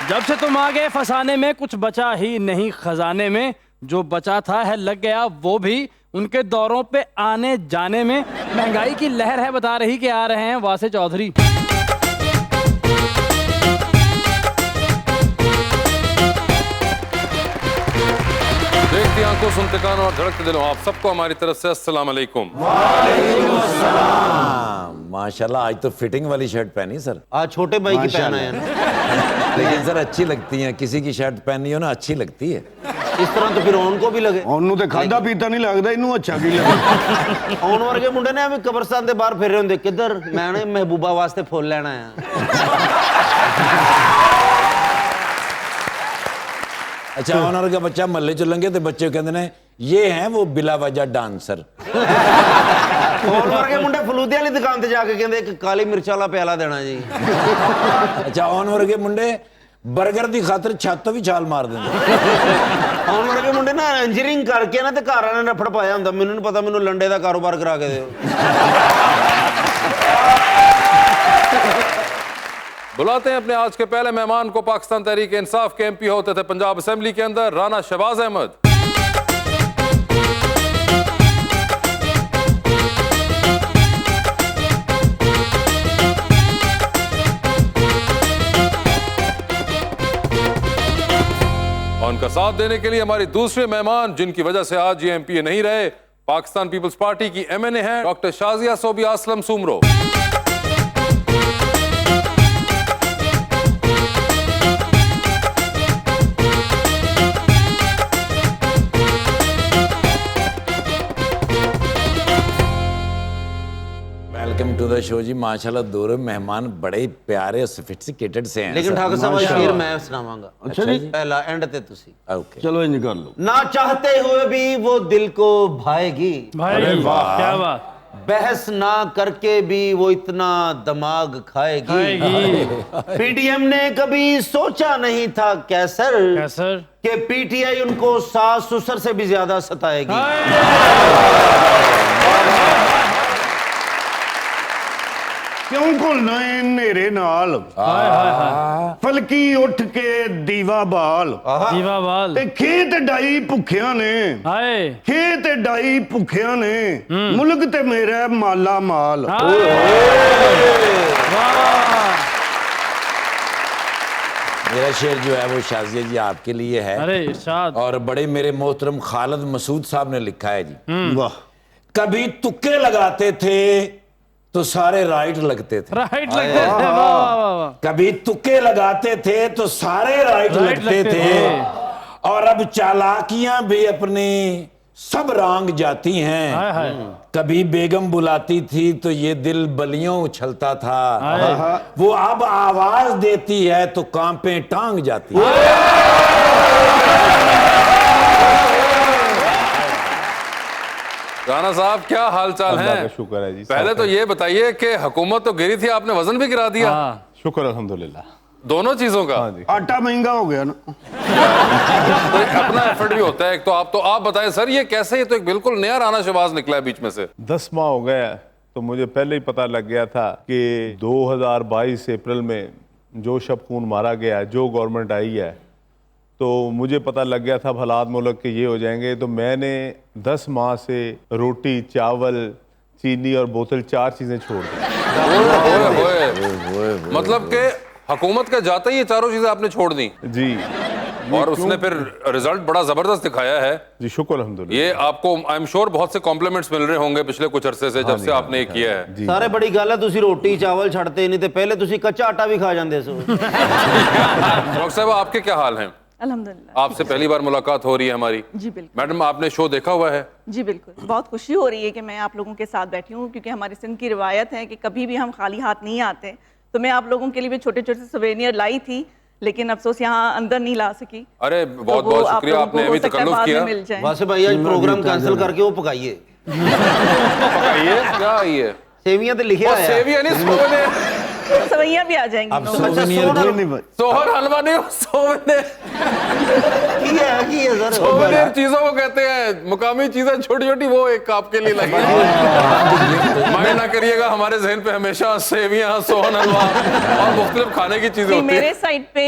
जब से तुम आ गए फसाने में कुछ बचा ही नहीं खजाने में, जो बचा था है लग गया वो भी उनके दौरों पे आने जाने में। महंगाई की लहर है बता रही कि आ रहे हैं वासे चौधरी। देखती आंखों, सुनते कानों और धड़कते दिलों, आप सबको हमारी तरफ से अस्सलाम वालेकुम। माशाल्लाह, आज तो फिटिंग वाली शर्ट पहनी सर। आज छोटे भाई की पहना है ना। लेकिन सर अच्छी लगती है, किसी की शर्ट पहनी हो ना अच्छी लगती है। इस तरह तो फिर उनको भी लगे। ਉਹਨੂੰ ਤੇ ਖਾਦਾ ਪੀਤਾ ਨਹੀਂ ਲੱਗਦਾ, ਇਹਨੂੰ ਅੱਛਾ ਕੀ ਲੱਗਦਾ। ਆਉਣ ਵਰਗੇ ਮੁੰਡੇ ਨੇ ਐਵੇਂ ਕਬਰਸਤਾਨ ਦੇ ਬਾਹਰ ਫਿਰ ਰਹੇ ਹੁੰਦੇ, ਕਿੱਧਰ? ਮੈਂ ਨੇ ਮਹਿਬੂਬਾ ਵਾਸਤੇ ਫੁੱਲ ਲੈਣਾ ਆ। अच्छा, ऑनर का बच्चा महल्ले च लंघे तो बच्चे कहते ने ये हैं वो बिला वजह डांसर। ਆਉਣ ਵਰਗੇ ਮੁੰਡੇ ਫਲੂਦੇ ਵਾਲੀ ਦੁਕਾਨ ਤੇ ਜਾ ਕੇ ਕਹਿੰਦੇ ਇੱਕ ਕਾਲੀ ਮਿਰਚ ਵਾਲਾ ਪਿਆਲਾ ਦੇਣਾ ਜੀ। अच्छा, ऑन वर्गे मुंडे बर्गर की खातर छत भी छाल मार देंगे। ਆਉਣ ਵਰਗੇ ਮੁੰਡੇ ਨਾ ਇੰਜੀਨੀਅਰਿੰਗ ਕਰਕੇ ਨਾ ਤੇ ਘਰ ਵਾਲਿਆਂ ਨੇ ਨਫੜ ਪਾਇਆ ਹੁੰਦਾ, ਮੈਨੂੰ ਨਹੀਂ ਪਤਾ, ਮੈਨੂੰ ਲੰਡੇ ਦਾ ਕਾਰੋਬਾਰ ਕਰਾ ਕੇ ਦਿਓ। बुलाते हैं अपने आज के पहले मेहमान को। पाकिस्तान तहरीक इंसाफ के एमपी होते थे पंजाब असेंबली के अंदर, राना शहबाज अहमद। और उनका साथ देने के लिए हमारी दूसरे मेहमान, जिनकी वजह से आज ये एमपी नहीं रहे, पाकिस्तान पीपल्स पार्टी की एमएनए हैं doctor Shazia Sobia Aslam Soomro. Welcome to the show ji. माशाल्लाह दोनों मेहमान बड़े ही प्यारे और सोफिस्टिकेटेड से हैं। लेकिन ठाकुर साहब शेर मैं सुनावांगा। अच्छा जी, पहला एंड ते तुसी। ओके, चलो इंज कर लो। ना चाहते हुए भी वो दिल को भाएगी, भाई वाह, क्या बात। बहस ना करके भी वो इतना दिमाग खाएगी। पीडीएम ने कभी सोचा नहीं था कैसर कि पीटीआई उनको सास ससुर से भी ज्यादा सताएगी। क्यों घुलना है नेरे नाल, फलकी उठ के दीवा बाल। दीवा बाल ते खेत डाई भुखिया ने, हाय खेत डाई भुखिया ने, मुल्क ते मेरा माला माल। मेरा शेर जो है वो शाजिया जी आपके लिए है। अरे इरशाद। और बड़े मेरे मोहतरम खालिद मसूद साहब ने लिखा है जी। वाह, कभी तुक्के लगाते थे तो सारे राइट लगते थे। राइट लगते थे, वाह वाह वाह। कभी तुक्के लगाते थे तो सारे राइट लगते थे। और अब चालाकियां भी अपनी सब रांग जाती हैं। हाय हाय। कभी बेगम बुलाती थी तो ये दिल बलियों उछलता था। वो अब आवाज देती है तो कांपे टांग जाती है। राना साहब क्या हाल चाल है? शुक्र है जी। पहले तो ये बताइए कि हुकूमत तो गिरी थी, आपने वजन भी गिरा दिया। शुक्र अल्हम्दुलिल्लाह। दोनों चीजों का। हाँ जी। आटा महंगा हो गया ना। तो अपना एफर्ट भी होता है। एक तो आप बताएं सर, ये कैसे? ये तो एक बिल्कुल नया राना शहबाज निकला है बीच में से। 10 माह हो गए तो मुझे पहले ही पता लग गया था कि 2022 अप्रैल में जो शब खून मारा गया, जो गवर्नमेंट आई है, तो मुझे पता लग गया था हालात मुल्क के ये हो जाएंगे। तो मैंने 10 माह से रोटी, चावल, चीनी और बोतल 4 चीजें छोड़ दी। मतलब कि हुकूमत का जाता ही ये चारों चीजें आपने छोड़ दी जी। और उसने फिर रिजल्ट बड़ा जबरदस्त दिखाया है जी, शुक्र अल्हम्दुलिल्लाह। ये आपको आई एम श्योर बहुत से कॉम्प्लीमेंट्स मिल रहे होंगे पिछले कुछ अरसे से, जब से आपने ये किया है। जी। सारे बड़ी गल है, तुसी रोटी चावल छड़ते नहीं, तो पहले तुसी कच्चा आटा भी खा जाते सो। डॉक्टर साहब आपके क्या हाल हैं? अल्हम्दुलिल्लाह। आपसे पहली बार मुलाकात हो रही है हमारी। जी बिल्कुल। मैडम, आपने शो देखा हुआ है? जी बिल्कुल। बहुत खुशी हो रही है कि मैं आप लोगों के साथ बैठी हूँ, क्योंकि हमारी सिंध की रिवायत है कि कभी भी हम खाली हाथ नहीं आते। तो मैं आप लोगों के लिए भी छोटे छोटे सवेनियर लाई थी, लेकिन अफसोस यहाँ अंदर नहीं ला सकी। अरे बहुत बहुत शुक्रिया, आपने अभी तकल्लुफ किया। वासे भाई आज प्रोग्राम कैंसिल करके वो पकाइए। पकाइए क्या? ये सेवियां तो लिखे आया। सेवियां नहीं, सोने सवैयां भी आ जाएंगी अब नो। souvenir नहीं सोहर हलवा नहीं, सोवेनियर की है सर सोवेनियर चीजों को कहते हैं, मुकामी चीजें छोटी छोटी, वो एक आपके लिए लगी। माइंड ना करिएगा, हमारे जहन पे हमेशा सेवियां, सोहन हलवा और मुख्तलिफ खाने की चीजें नहीं, होती है। मेरे साइड पे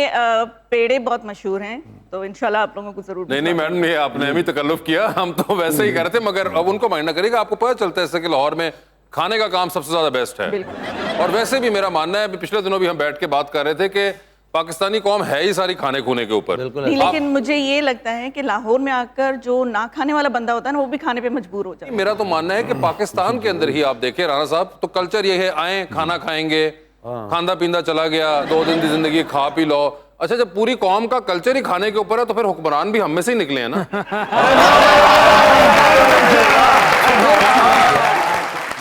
पेड़े बहुत मशहूर हैं, तो इंशाल्लाह आप लोगों को जरूर। नहीं मैडम, ये आपने भी तकल्लुफ किया, हम तो वैसे ही कर रहे थे, मगर अब उनको माइंड ना करिएगा, आपको पता चलता है इससे कि लाहौर में खाने का काम सबसे ज्यादा बेस्ट है। और वैसे भी मेरा मानना है, पिछले दिनों भी हम बैठ के बात कर रहे थे कि पाकिस्तानी कौम है ही सारी खाने खूने के ऊपर। नहीं, लेकिन मुझे ये लगता है कि लाहौर में आकर जो ना खाने वाला बंदा होता है ना, वो भी खाने पे मजबूर हो जाता है। मेरा तो मानना है कि पाकिस्तान के अंदर ही आप देखें राणा साहब, तो कल्चर ये है, आए खाना खाएंगे, खांदा पींदा चला गया, 2 दिन की जिंदगी खा पी लो। अच्छा, जब पूरी कौम का कल्चर ही खाने के ऊपर है, तो फिर हुक्मरान भी हम में से ही निकले हैं ना।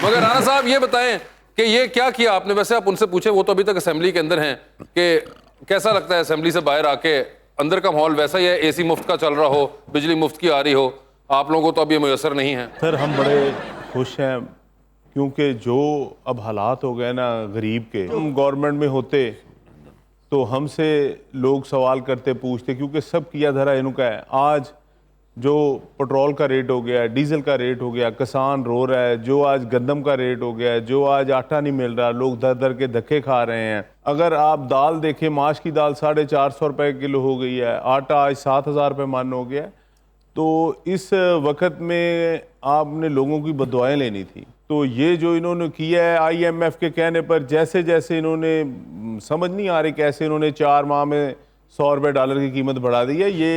मगर राणा साहब ये बताएं कि ये क्या किया आपने? वैसे आप उनसे पूछे, वो तो अभी तक असेंबली के अंदर हैं, कि कैसा लगता है असेंबली से बाहर आके? अंदर का माहौल वैसा ही है, एसी मुफ्त का चल रहा हो, बिजली मुफ्त की आ रही हो, आप लोगों को तो अब ये मुयसर नहीं है? सर हम बड़े खुश हैं, क्योंकि जो अब हालात हो गए ना गरीब के, हम गवर्नमेंट में होते तो हमसे लोग सवाल करते, पूछते, क्योंकि सब किया धरा इनका है। आज जो पेट्रोल का रेट हो गया, डीजल का रेट हो गया, किसान रो रहा है, जो आज गंदम का रेट हो गया, जो आज आटा नहीं मिल रहा, लोग दर दर के धक्के खा रहे हैं। अगर आप दाल देखें, माश की दाल 450 रुपए किलो हो गई है, आटा आज 7000 रुपये मन हो गया। तो इस वक्त में आपने लोगों की बददुआएं लेनी थी। तो ये जो इन्होंने किया है IMF के कहने पर, जैसे जैसे इन्होंने समझ नहीं आ रही कैसे इन्होंने 4 माह में 100 रुपये डॉलर की कीमत बढ़ा दी है। ये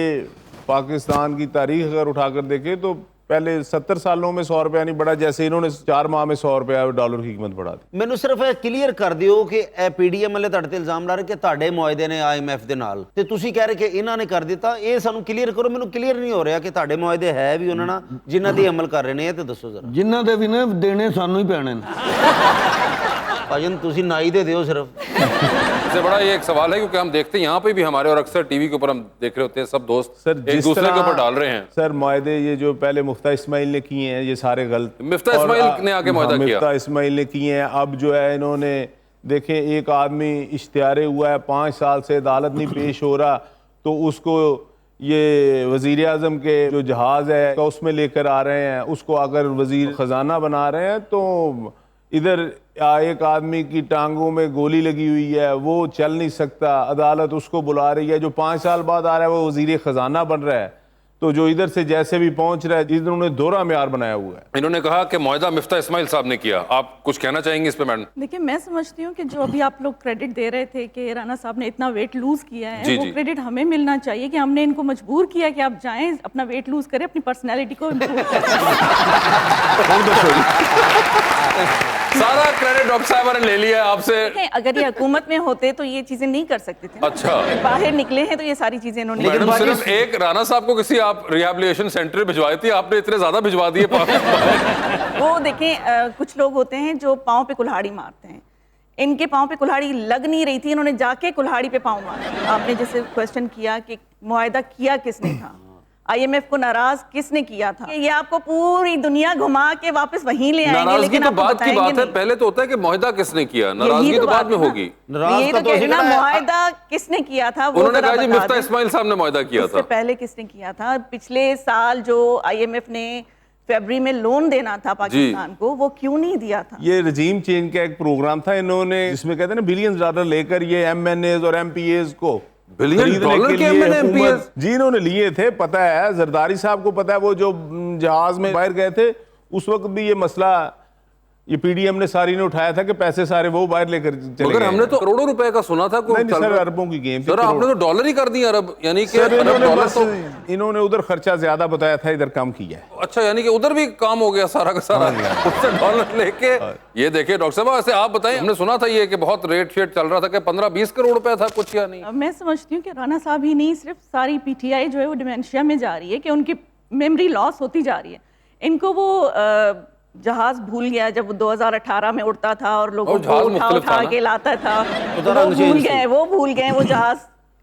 पाकिस्तान की तारीख अगर उठाकर देखें तो पहले 70 सालों में 100 रुपया नहीं बढ़ा, जैसे इन्होंने 4 माह में 100 रुपया डॉलर की कीमत बढ़ा दी। ਮੈਨੂੰ ਸਿਰਫ ਇਹ ਕਲੀਅਰ ਕਰ ਦਿਓ ਕਿ ਇਹ PDM ਵਾਲੇ ਤੁਹਾਡੇ ਤੇ ਇਲਜ਼ਾਮ ਲਾ ਰਹੇ ਕਿ ਤੁਹਾਡੇ ਮੁਆਹਦੇ ਨੇ IMF ਦੇ ਨਾਲ, ਤੇ ਤੁਸੀਂ ਕਹਿ ਰਹੇ ਕਿ ਇਹਨਾਂ ਨੇ ਕਰ ਦਿੱਤਾ। ਇਹ ਸਾਨੂੰ ਕਲੀਅਰ ਕਰੋ, ਮੈਨੂੰ ਕਲੀਅਰ ਨਹੀਂ ਹੋ ਰਿਹਾ ਕਿ ਤੁਹਾਡੇ ਮੁਆਹਦੇ ਹੈ ਵੀ ਉਹਨਾਂ ਨਾਲ ਜਿਨ੍ਹਾਂ ਤੇ ਅਮਲ ਕਰ ਰਹੇ ਨੇ, ਇਹ ਤੇ ਦੱਸੋ ਜ਼ਰਾ। ਜਿਨ੍ਹਾਂ ਦੇ ਵੀ ਨੇ ਦੇਣੇ ਸਾਨੂੰ ਹੀ ਪੈਣੇ ਨੇ। ਭਾਜਨ ਤੁਸੀਂ ਨਾਈ ਦੇ ਦਿਓ सिर्फ। इससे बड़ा ये एक सवाल है, क्योंकि हम देखते हैं यहाँ पे भी हमारे, और अक्सर टीवी के ऊपर हम देख रहे होते हैं, सब दोस्त सर एक दूसरे के ऊपर डाल रहे हैं। सर मुआहदे ये जो पहले मुफ्ता इस्माइल ने किए हैं, ये सारे गलत। मुफ्ता इस्माइल ने आके मुआहदा किया, मुफ्ता इस्माइल ने किए हैं। अब जो है इन्होंने देखें, एक आदमी इश्तिहारे हुआ है, 5 साल से अदालत नहीं पेश हो रहा, तो उसको ये वजीर आजम के जो जहाज है तो उसमें लेकर आ रहे हैं, उसको अगर वजीर खजाना बना रहे हैं, तो इधर एक आदमी की टांगों में गोली लगी हुई है, वो चल नहीं सकता, अदालत उसको बुला रही है। जो 5 साल बाद आ रहा है वो वजीर खजाना बन रहा है, तो जो इधर से जैसे भी पहुंच रहा है, इन्होंने दोहरा म्यार बनाया हुआ है। इन्होंने कहा कि मुआहदा मुफ्ता इस्माइल साहब ने किया। आप कुछ कहना चाहेंगे इस पे मैडम? देखिए, मैं समझती हूँ कि जो अभी आप लोग क्रेडिट दे रहे थे कि राणा साहब ने इतना वेट लूज किया है, जी, वो जी। क्रेडिट हमें मिलना चाहिए कि हमने इनको मजबूर किया कि आप जाएं, अपना वेट लूज करें, अपनी पर्सनैलिटी को इम्प्रूव सारा क्रेडिट डॉक्टर साहब ने ले लिया है आपसे। करें। अगर ये हुकूमत में होते तो ये चीजें नहीं कर सकते थे। अच्छा, बाहर निकले हैं तो ये सारी चीजें इन्होंने मैडम सिर्फ एक राणा साहब को किसी आप रिहैबिलिटेशन सेंटर भिजवाई थी, आपने इतने ज्यादा भिजवा दिए। वो देखें, कुछ लोग होते हैं जो पाँव पे कुल्हाड़ी मारते हैं, इनके पाँव पे कुल्हाड़ी लग नहीं रही थी, इन्होंने जाके कुल्हाड़ी पे पाँव मारा। आपने जैसे क्वेश्चन किया कि मुआहदा किया किसने था, IMF को नाराज किसने किया था, ये आपको पूरी दुनिया घुमा के वापस वहीं ले आएंगे, नाराजगी लेकिन तो आपको बात की बताएंगे बात है, नहीं। पहले तो होता है कि मुआहदा किसने किया, नाराजगी तो बाद में होगी। ये तो कहना मुआहदा किसने किया था, वो उन्होंने जरा कहा जी बता मुफ्ता दें। इस्माइल साहब ने मुआहदा किया उससे था। पहले किसने किया था? पिछले साल जो IMF ने फरवरी में लोन देना था पाकिस्तान को, वो क्यों नहीं दिया था? ये रजीम चेंज का एक प्रोग्राम था, इन्होंने जिसमें कहते हैं ना बिलियन डॉलर लेकर ये MNAs और MPAs को बिलियन खरीदने डॉलर के लिए MNA हुकूमत- जी इन्होंने लिए थे, पता है, जरदारी साहब को पता है, वो जो जहाज में बाहर गए थे उस वक्त भी ये मसला ये PDM ने सारी ने उठाया था कि पैसे सारे वो बाहर लेकर चले मगर गए हमने तो करोड़ों रुपए का सुना था। नहीं सर, अरबों की गेम थी। सर आपने तो डॉलर ही कर दिया अरब, यानी कि सर अरब इन्होंने डॉलर बस तो। इन्होंने उधर खर्चा ज्यादा बताया था, इधर कम किया है। अच्छा, यानी कि उधर भी काम हो गया सारा का सारा, उससे डॉलर लेके। ये देखिए डॉक्टर साहब, ऐसे आप बताएं, हमने सुना था ये कि बहुत रेट शेट चल रहा था कि 15-20 करोड़ रुपए था कुछ, या नहीं? मैं समझती हूँ कि राणा साहब ही नहीं, सिर्फ सारी PTI जो है वो डिमेंशिया में जा रही है, कि उनकी मेमोरी लॉस होती जा रही है। इनको वो जहाज भूल गया जब 2018 में उड़ता था और लोगों और को जहाज उठा मुख्तलिफ था उठा ना? के लाता था, तो रंग वो भूल गए वो जहाज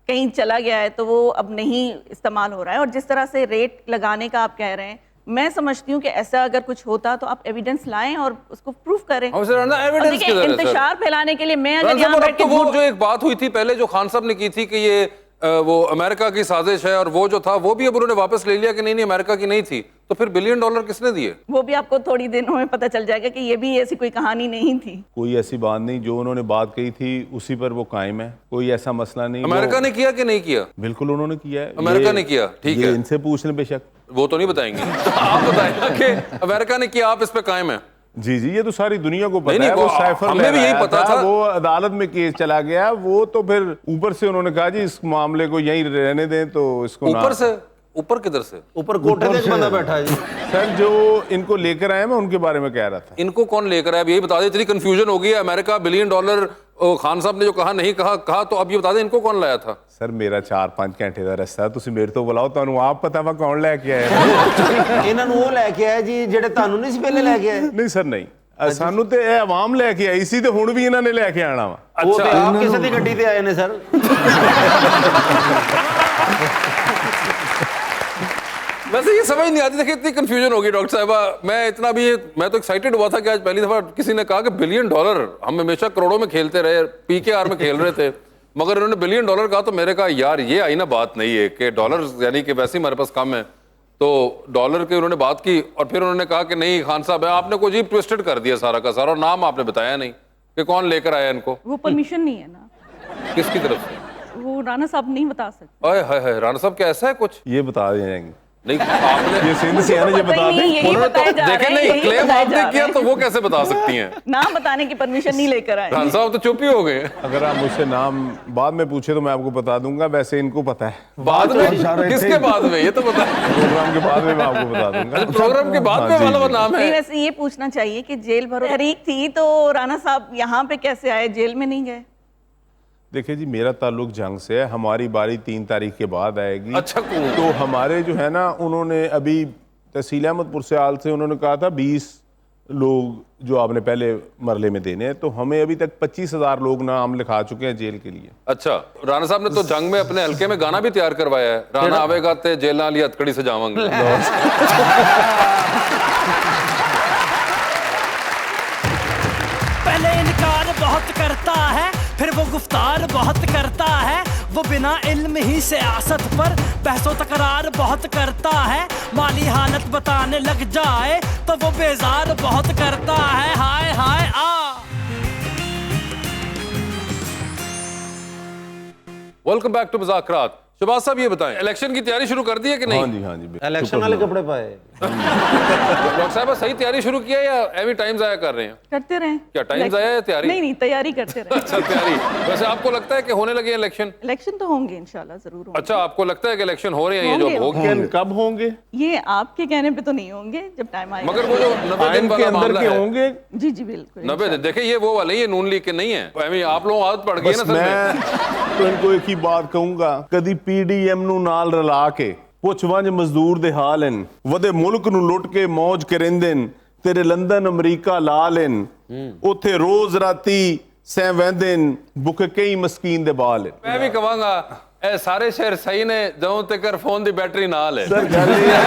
कहीं चला गया है, तो वो अब नहीं इस्तेमाल हो रहा है। और जिस तरह से रेट लगाने का आप कह रहे हैं, मैं समझती हूँ कि ऐसा अगर कुछ होता तो आप एविडेंस लाएं और उसको प्रूफ करें। हम सर ना अब एविडेंस देखिए, किधर है सर? इंतशार फैलाने के लिए मैं अगर राना यहाँ साहब, और बैठ अब के तो वो झूठ- जो एक बात हुई थी पहले जो खान साहब ने की थी कि ये वो अमेरिका की साजिश है, और वो जो था वो भी अब उन्होंने वापस ले लिया कि नहीं अमेरिका की नहीं थी, तो फिर $1 बिलियन किसने दिए? वो भी आपको थोड़ी दिनों में पता चल जाएगा कि ये भी ऐसी कोई कहानी नहीं थी। कोई ऐसी बात नहीं, जो उन्होंने बात कही थी उसी पर वो कायम है, कोई ऐसा मसला नहीं। अमेरिका ने किया कि नहीं किया? बिल्कुल उन्होंने किया है। अमेरिका ने किया, ठीक ये है। इनसे पूछ लें बेशक। वो तो नहीं बताएंगे। आप बताएं कि अमेरिका ने किया, आप इस पे कायम है? जी जी, ये तो सारी दुनिया को पता नहीं, है। वो वो साइफर हमें भी यही लहराया पता था। वो अदालत में केस चला गया, वो तो फिर ऊपर से उन्होंने कहा जी इस मामले को यहीं रहने दें, तो इसको ना- ऊपर से? ऊपर किधर से? ऊपर कोठे पे एक बंदा बैठा है जी। सर जो इनको लेकर आए मैं उनके बारे में कह रहा था। इनको कौन लेकर आया? अब यही बता दें, इतनी कंफ्यूजन हो गई है। अमेरिका $1 बिलियन, खान साहब ने जो कहा नहीं कहा, तो अब ये बता दें इनको कौन लाया था? सर मेरा 4-5 घंटे का रास्ता, तुम मेरे तो बुलाओ, ਤੁਹਾਨੂੰ आप पता वा कौन लेके आया? ਇਹਨਾਂ ਨੂੰ ਉਹ ਲੈ ਕੇ ਆਇਆ ਜੀ ਜਿਹੜੇ ਤੁਹਾਨੂੰ ਨਹੀਂ ਸੀ ਪਹਿਲੇ ਲੈ ਕੇ ਆਏ। नहीं सर नहीं, सानू ते ਇਹ ਆਵਾਮ ਲੈ ਕੇ ਆਈ ਸੀ, ਤੇ ਹੁਣ ਵੀ ਇਹਨਾਂ ਨੇ ਲੈ ਕੇ ਆਣਾ ਵਾ। ਉਹ ਤੇ ਆਪ ਕਿਸੇ ਦੀ ਗੱਡੀ ਤੇ ਆਏ ਨੇ ਸਰ। वैसे ये समझ नहीं आती। देखिए इतनी कंफ्यूजन होगी डॉक्टर साहबा। मैं तो एक्साइटेड हुआ था कि आज पहली दफा किसी ने कहा कि $1 बिलियन, हम हमेशा करोड़ों में खेलते रहे, PKR में खेल रहे थे, मगर उन्होंने $1 बिलियन कहा तो मेरे कहा यार ये आई ना बात नहीं है कि डॉलर यानी कि वैसे ही हमारे पास कम है, तो डॉलर की उन्होंने बात की, और फिर उन्होंने कहा कि नहीं खान साहब है, आपने कुछ ही ट्विस्टेड कर दिया सारा का सारा, और नाम आपने बताया नहीं कि कौन लेकर आया इनको। वो परमिशन नहीं है ना, किसकी तरफ से? वो राणा साहब नहीं बता सकते। अरे हाय राणा साहब क्या ऐसा है कुछ? ये बता देंगे नहीं आपने ये सिंध से है ना, ये पता बता ही नहीं, दें। यही उन्होंने बताया तो जा रहा देखे है, नहीं यही क्लेम बताया आपने जा किया रहा तो है। वो कैसे बता सकती हैं? नाम बताने की परमिशन नहीं लेकर आए। खान साहब तो चुप ही हो गए। अगर आप मुझसे नाम बाद में पूछे तो मैं आपको बता दूंगा, वैसे इनको पता है। बाद में? किसके बाद में? ये तो बता। प्रोग्राम के बाद में मैं आपको बता दूंगा। प्रोग्राम के बाद में हाँ, जी, वाला वो जी। नाम नहीं, है। वैसे ये पूछना चाहिए कि जेल भरो तहरीक थी तो राणा साहब यहाँ पे कैसे आए, जेल में नहीं गए? देखिए जी, मेरा ताल्लुक जंग से है, हमारी बारी 3 तारीख के बाद आएगी। अच्छा, cool। तो हमारे जो है ना, उन्होंने अभी तहसील अहमदपुर से आल से उन्होंने कहा था 20 लोग जो आपने पहले मरले में देने हैं, तो हमें अभी तक 25,000 लोग नाम लिखा चुके हैं जेल के लिए। अच्छा, राणा साहब ने तो जंग में अपने हल्के में गाना भी तैयार करवाया है, राणा आवेगा ते जेल नाल हथकड़ी से जावांगे। पहले इनकार बहुत करता है, फिर वो गुफ्तार बहुत करता है, वो बिना इल्म ही सियासत पर बहसो तकरार बहुत करता है, माली हालत बताने लग जाए तो वो बेजार बहुत करता है। हाय हाय आ वेलकम बैक टू मुज़ाकरात। शहबाज साहब ये बताएं, इलेक्शन की तैयारी शुरू कर दी है कि नहीं? हाँ जी, हाँ जी। इलेक्शन वाले कपड़े पाए। डॉक्टर साहब सही तैयारी शुरू किया या एवी टाइम जाया कर रहे हैं? करते रहे। क्या टाइम जाया या तैयारी? नहीं, तैयारी करते रहे। अच्छा, तैयारी। वैसे आपको लगता है कि होने लगे इलेक्शन? इलेक्शन तो होंगे इंशाल्लाह, जरूर होंगे। अच्छा, आपको लगता है कि इलेक्शन हो रहे हैं? ये जो होंगे, हो लेकिन कब होंगे? ये आपके कहने पे तो नहीं होंगे, जब टाइम आएगा। मगर वो जो 90 दिन टाइम के वाला अंदर मामला के है, होंगे। जी जी बिल्कुल। 90 दिन। देखिए ये वो वाले, ये नून लीग के नहीं है। आप लोगों आदत पड़ गई है बस ना सर में। मैं तो इनको एक ही बात कहूंगा, कदी PDM ਨੂੰ ਨਾਲ ਰਲਾ ਕੇ ਪੁੱਛ ਵੰਜ ਮਜ਼ਦੂਰ ਦੇ ਹਾਲ ਹਨ, ਵਦੇ ਮੁਲਕ ਨੂੰ ਲੁੱਟ ਕੇ ਮौज ਕਰਿੰਦੇ ਨੇ, ਤੇਰੇ ਲੰਡਨ ਅਮਰੀਕਾ ਲਾ ਲੈਨ, ਉੱਥੇ ਰੋਜ਼ ਰਾਤੀ ਸਹਿ ਵਹਿੰਦੇ ਨੇ, ਭੁੱਖ ਕਈ ਮਸਕੀਨ ਦੇ ਬਾਲ ਹਨ। मैं भी कहूंगा ए सारे शहर सही ने जदों तक फोन दी बैटरी नाल है। सर ਗੱਲ ਇਹ है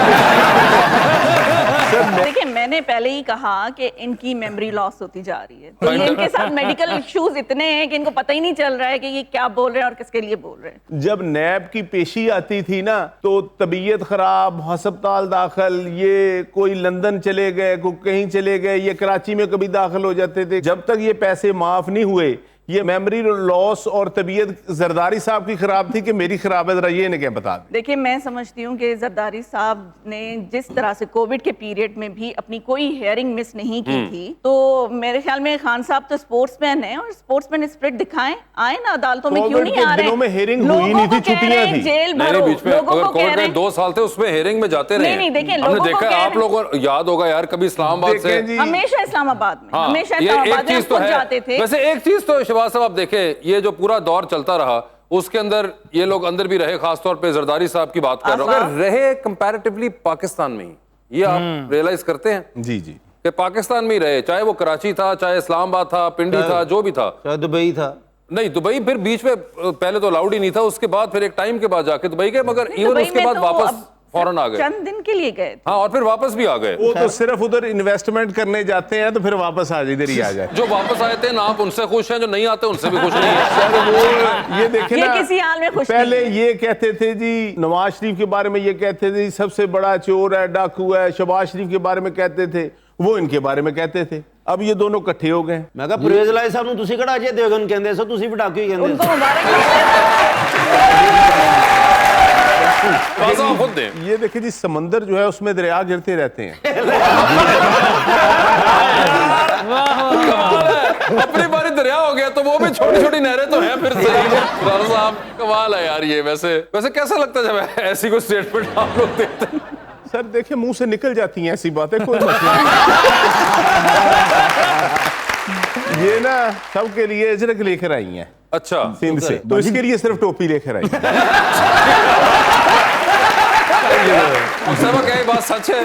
देखिए, मैंने पहले ही कहा कि इनकी मेमोरी लॉस होती जा रही है, तो ये इनके साथ मेडिकल इश्यूज इतने हैं कि इनको पता ही नहीं चल रहा है कि ये क्या बोल रहे हैं और किसके लिए बोल रहे हैं। जब नैब की पेशी आती थी ना, तो तबीयत खराब, अस्पताल दाखिल, ये कोई लंदन चले गए, कोई कहीं चले गए, ये कराची में कभी दाखिल हो जाते थे। जब तक ये पैसे माफ नहीं हुए, ये मेमोरी लॉस और तबीयत जरदारी साहब की खराब थी कि मेरी खराब है, जरा ये इन्हें क्या बता दें। देखिए, मैं समझती हूँ कि जरदारी साहब ने जिस तरह से कोविड के पीरियड में भी अपनी कोई हेयरिंग मिस नहीं की थी, तो मेरे ख्याल में खान साहब तो स्पोर्ट्समैन हैं और स्पोर्ट्समैन स्पिरिट दिखाएं, आए ना अदालतों में, क्यों कोविड नहीं के आ रहे? दिनों में hearing हुई लोगों नहीं को थी, कह रहे छुट्टियां हैं थी। जेल नहीं भरो, बीच में लोगों अगर को कह कोविड रहे के हैं 2 साल थे उसमें हेयरिंग में जाते रहे नहीं, नहीं, देखिए, हमने लोगों को देखा कह आप रहे- लोगों को याद होगा यार, कभी इस्लामाबाद से देखें जी, हमेशा इस्लामाबाद में, हाँ, हमेशा ये इस्लामाबाद एक में हम चीज तो खुद है। जाते थे। वैसे एक चीज तो शहबाज साहब आप देखें, ये जो पूरा दौर चलता रहा उसके अंदर ये लोग अंदर भी रहे, खासतौर पे जरदारी साहब की बात कर रहा हूं, अगर रहे कंपैरेटिवली पाकिस्तान में ही, ये आप रियलाइज करते हैं जी जी, कि पाकिस्तान में ही रहे, चाहे वो कराची था, चाहे इस्लामाबाद था, पिंडी था, जो भी था। शायद दुबई था। नहीं, दुबई फिर बीच में पहले तो अलाउड ही नहीं था, उसके बाद फिर एक टाइम के बाद जाके दुबई गए, मगर इवन दुबई उसके में बाद तो वापस अब फौरन आ गए? चंद दिन के लिए गए थे। हाँ, और फिर वापस भी आ गए। वो तो सिर्फ उधर इन्वेस्टमेंट करने जाते हैं तो फिर वापस आ इधर ही आ जाए। जो वापस आए थे ना, आप उनसे खुश हैं, जो नहीं आते उनसे भी खुश नहीं है? सर वो ये देखे ये ना, किसी हाल में खुश पहले नहीं ये कहते थे जी नवाज शरीफ के बारे में, ये कहते थे सबसे बड़ा चोर है, डाकू है। शहबाज शरीफ के बारे में कहते थे, वो इनके बारे में कहते थे। अब ये दोनों इकट्ठे हो गए। मैं कहा परवेज लाए साहब ਨੂੰ ਤੁਸੀਂ ਕਿਹੜਾ ਅਜੇ ਦੇਵਗਨ ਕਹਿੰਦੇ ਸੋ ਤੁਸੀਂ ਵੀ ਡਾਕੂ ਹੀ ਕਹਿੰਦੇ उनको मुबारक खासा आप खुद दें। ये देखिए जी, समंदर जो है उसमें दरिया गिरते रहते हैं। अपनी बारी दरिया हो गया तो वो भी छोटी छोटी नहरें तो हैं फिर से। राणा साहब कमाल है यार ये। वैसे कैसा लगता है जब ऐसी कोई स्टेटमेंट आप लोग देते हैं? सर देखिए, मुंह से निकल जाती हैं ऐसी बातें, कोई मसला नहीं। ये ना सबके लिए अजरक लेकर आई हैं अच्छा, सिंध से, तो इसके लिए सिर्फ टोपी लेकर आई हैं। साहब क्या ये बात सच है?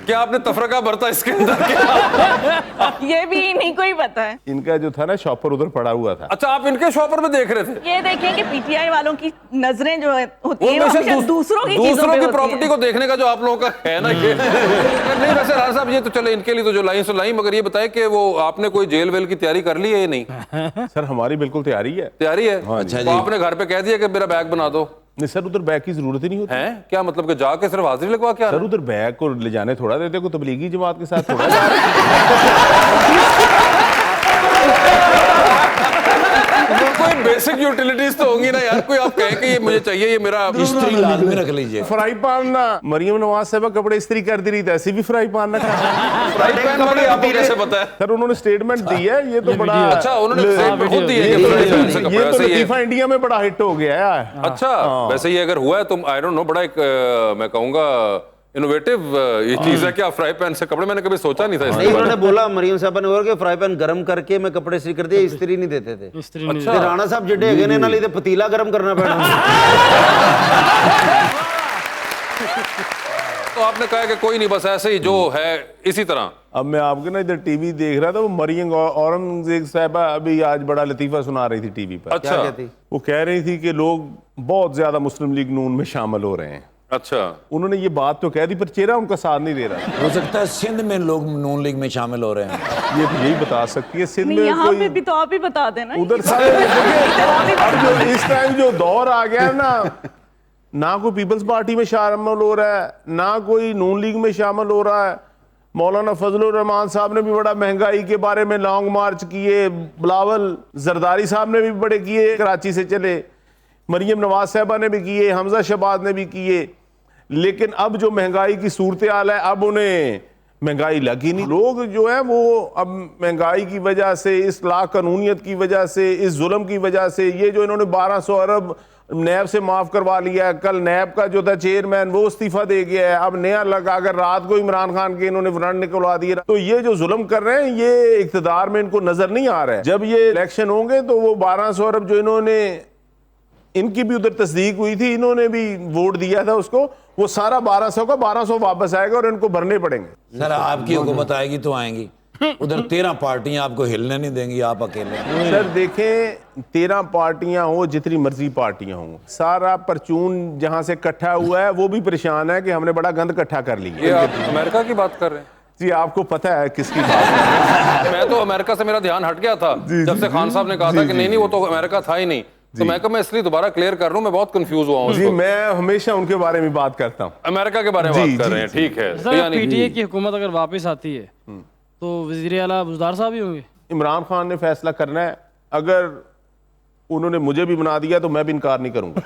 क्या आपने तफरका बरता इसके अंदर क्या? ये भी इन्हीं को ही पता है। इनका जो था ना शॉपर उधर पड़ा हुआ था। अच्छा, आप इनके शॉपर में देख रहे थे? ये देखिए कि पीटीआई वालों की नजरें जो होती वो है वो हमेशा हमेशा दूसरों की चीजों पे की होती प्रॉपर्टी हैं। को देखने का जो आप लोगों का है ना ये। नहीं वैसे राणा साहब, ये तो चले इनके लिए तो जो लाइन सो लाइन, मगर ये बताए कि वो आपने कोई जेल वेल की तैयारी कर ली है या नहीं? सर हमारी बिल्कुल तैयारी है। तैयारी है? अच्छा तो जी। आपने घर पे कह दिया कि मेरा बैग बना दो? नहीं सर, उधर बैग की जरूरत ही नहीं होती है क्या मतलब कि जाके सिर्फ हाजिरी लगवा के आना? सर। उधर बैग को ले जाने थोड़ा देते, को तबलीगी जमात के साथ थोड़ा जा रहे कोई बेसिक यूटिलिटीज तो होंगी ना यार। कोई आप कहें कि ये मुझे चाहिए, ये मेरा स्त्री लाजमी रख लीजिए। फ्राई पान ना, मरियम नवाज साहब कपड़े इस्त्री कर दी रही थी, ऐसी भी फ्राई पान ना फ्राई पैन वाली आपको कैसे पता है? सर उन्होंने स्टेटमेंट दी है, ये तो बड़ा अच्छा, उन्होंने statement खुद दी है कि फ्राई पैन से कपड़े ये तो ऐसे ही है। लतीफा इंडिया में बड़ा हिट हो गया है। अच्छा, वैसे ये अगर हुआ है तो आई डोंट नो, बड़ा एक मैं कहूंगा इनोवेटिव ये चीज है कि आप फ्राई पैन से कपड़े, मैंने कभी सोचा नहीं था नहीं, इसके बारे उन्होंने बोला मरियम साहब ने और के फ्राई पैन गरम करके मैं कपड़े इस्त्री कर दिए, इस्त्री नहीं देते थे। स्त्री ने- ਤੇ ਰਾਣਾ ਸਾਹਿਬ ਜਿਹੜੇ ਹੈਗੇ ਨੇ ਇਹਨਾਂ ਲਈ ਤੇ ਪਤੀਲਾ ਗਰਮ ਕਰਨਾ ਪੈਣਾ। तो आपने कहा कि कोई नहीं, बस ऐसे ही जो है इसी तरह। अब मैं आपके ना इधर टीवी देख रहा था, वो मरियम औरंगजेब साहबा अभी आज बड़ा लतीफा सुना रही थी टीवी पर। अच्छा कहती? वो कह रही थी कि लोग बहुत ज्यादा मुस्लिम लीग नून में शामिल हो रहे हैं। अच्छा, उन्होंने ये बात तो कह दी, पर चेहरा उनका साथ नहीं दे रहा। हो सकता है सिंध में लोग नून लीग में शामिल हो रहे हैं। ये तो यही बता सकती है सिंध नहीं, में यहाँ पे कोई भी तो आप ही बता देना। उधर सारे अब जो इस टाइम जो दौर आ गया है ना कोई पीपल्स पार्टी में शामिल हो रहा है, ना कोई नून लीग में शामिल हो रहा है। मौलाना फजलुर रहमान साहब ने भी बड़ा महंगाई के बारे में लॉन्ग मार्च किए, बिलावल जरदारी साहब ने भी बड़े किए, कराची से चले, मरियम नवाज साहबा ने भी किए, हमजा शहबाज ने भी किए। लेकिन अब जो महंगाई की सूरत हाल है, अब उन्हें महंगाई लगी नहीं। लोग जो है वो अब महंगाई की वजह से, इस लाकानूनियत की वजह से, इस जुल्म की वजह से, ये जो इन्होंने 1200 अरब नैब से माफ करवा लिया है, कल नैब का जो था चेयरमैन वो इस्तीफा दे गया है, अब नया लगा, अगर रात को इमरान खान के इन्होंने फ्रंट निकलवा दिया, तो ये जो जुल्म कर रहे हैं ये इख्तिदार में इनको नजर नहीं आ रहा है। जब ये इलेक्शन होंगे तो वो 1200 अरब जो इन्होंने, इनकी भी उधर तस्दीक हुई थी, इन्होंने भी वोट दिया था उसको, वो सारा 1200 का 1200 वापस आएगा और इनको भरने पड़ेंगे। सर आपकी हुकूमत आएगी तो आएंगी, उधर 13 पार्टियां आपको हिलने नहीं देंगी, आप अकेले। सर देखें, 13 पार्टियां हो, जितनी मर्जी पार्टियां हो, सारा परचून जहां से इकट्ठा हुआ है वो भी परेशान है कि हमने बड़ा गंद इकट्ठा कर ये लिया। आप अमेरिका की बात कर रहे हैं? जी आपको पता है किसकी बात है? मैं तो अमेरिका से मेरा ध्यान हट गया था जब से खान साहब ने कहा था कि नहीं वो तो अमेरिका था ही नहीं। तो मैं इसलिए दोबारा क्लियर कर रहा हूँ, मैं बहुत कंफ्यूज हुआ हूँ। जी मैं हमेशा उनके बारे में बात करता हूँ, अमेरिका के बारे में बात कर रहे हैं, ठीक है। तो सर यानी पीटीए की हुकूमत अगर वापस आती है तो वजीर आला बुज़दार साहब ही होंगे। इमरान खान ने फैसला करना है, अगर उन्होंने मुझे भी बना दिया तो मैं भी इनकार नहीं करूंगा।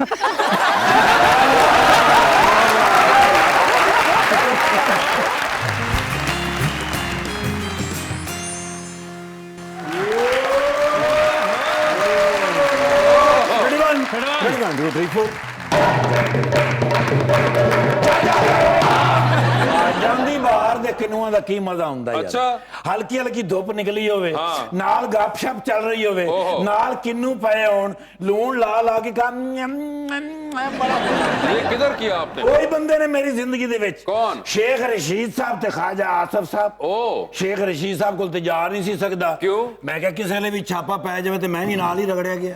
ਜਾਂਦੀ ਬਾਹਰ ਦੇ ਕਿਨੂਆਂ ਦਾ ਕੀ ਮਜ਼ਾ ਹੁੰਦਾ ਯਾਰ। ਅੱਛਾ। ਹਲਕੀ ਹਲਕੀ ਧੁੱਪ ਨਿਕਲੀ ਹੋਵੇ, ਹਾਂ। ਨਾਲ ਗੱਪਸ਼ਪ ਚੱਲ ਰਹੀ ਹੋਵੇ, ਓਹੋ। ਨਾਲ ਕਿੰਨੂ ਪਏ ਹੋਣ, ਲੂਣ ਲਾ ਲਾ ਕੇ ਖਾ ਬੜਾ ये किधर किया आपने? ਕੋਈ ਬੰਦੇ ਨੇ ਮੇਰੀ ਜ਼ਿੰਦਗੀ ਦੇ ਵਿੱਚ। ਕੌਣ? ਸ਼ੇਖ ਰਸ਼ੀਦ ਸਾਹਿਬ ਤੇ ਖਾਜਾ ਆਸਫ ਸਾਹਿਬ। ओ ਸ਼ੇਖ ਰਸ਼ੀਦ ਸਾਹਿਬ ਕੋਲ ਤੇ ਜਾ ਨਹੀਂ ਸੀ ਸਕਦਾ। ਕਿਉਂ? ਮੈਂ ਕਿਹਾ ਕਿਸੇ ਲਈ ਵੀ ਛਾਪਾ ਪੈ ਜਾਵੇ ਤੇ ਮੈਂ ਵੀ ਨਾਲ ਹੀ ਰਗੜਿਆ ਗਿਆ।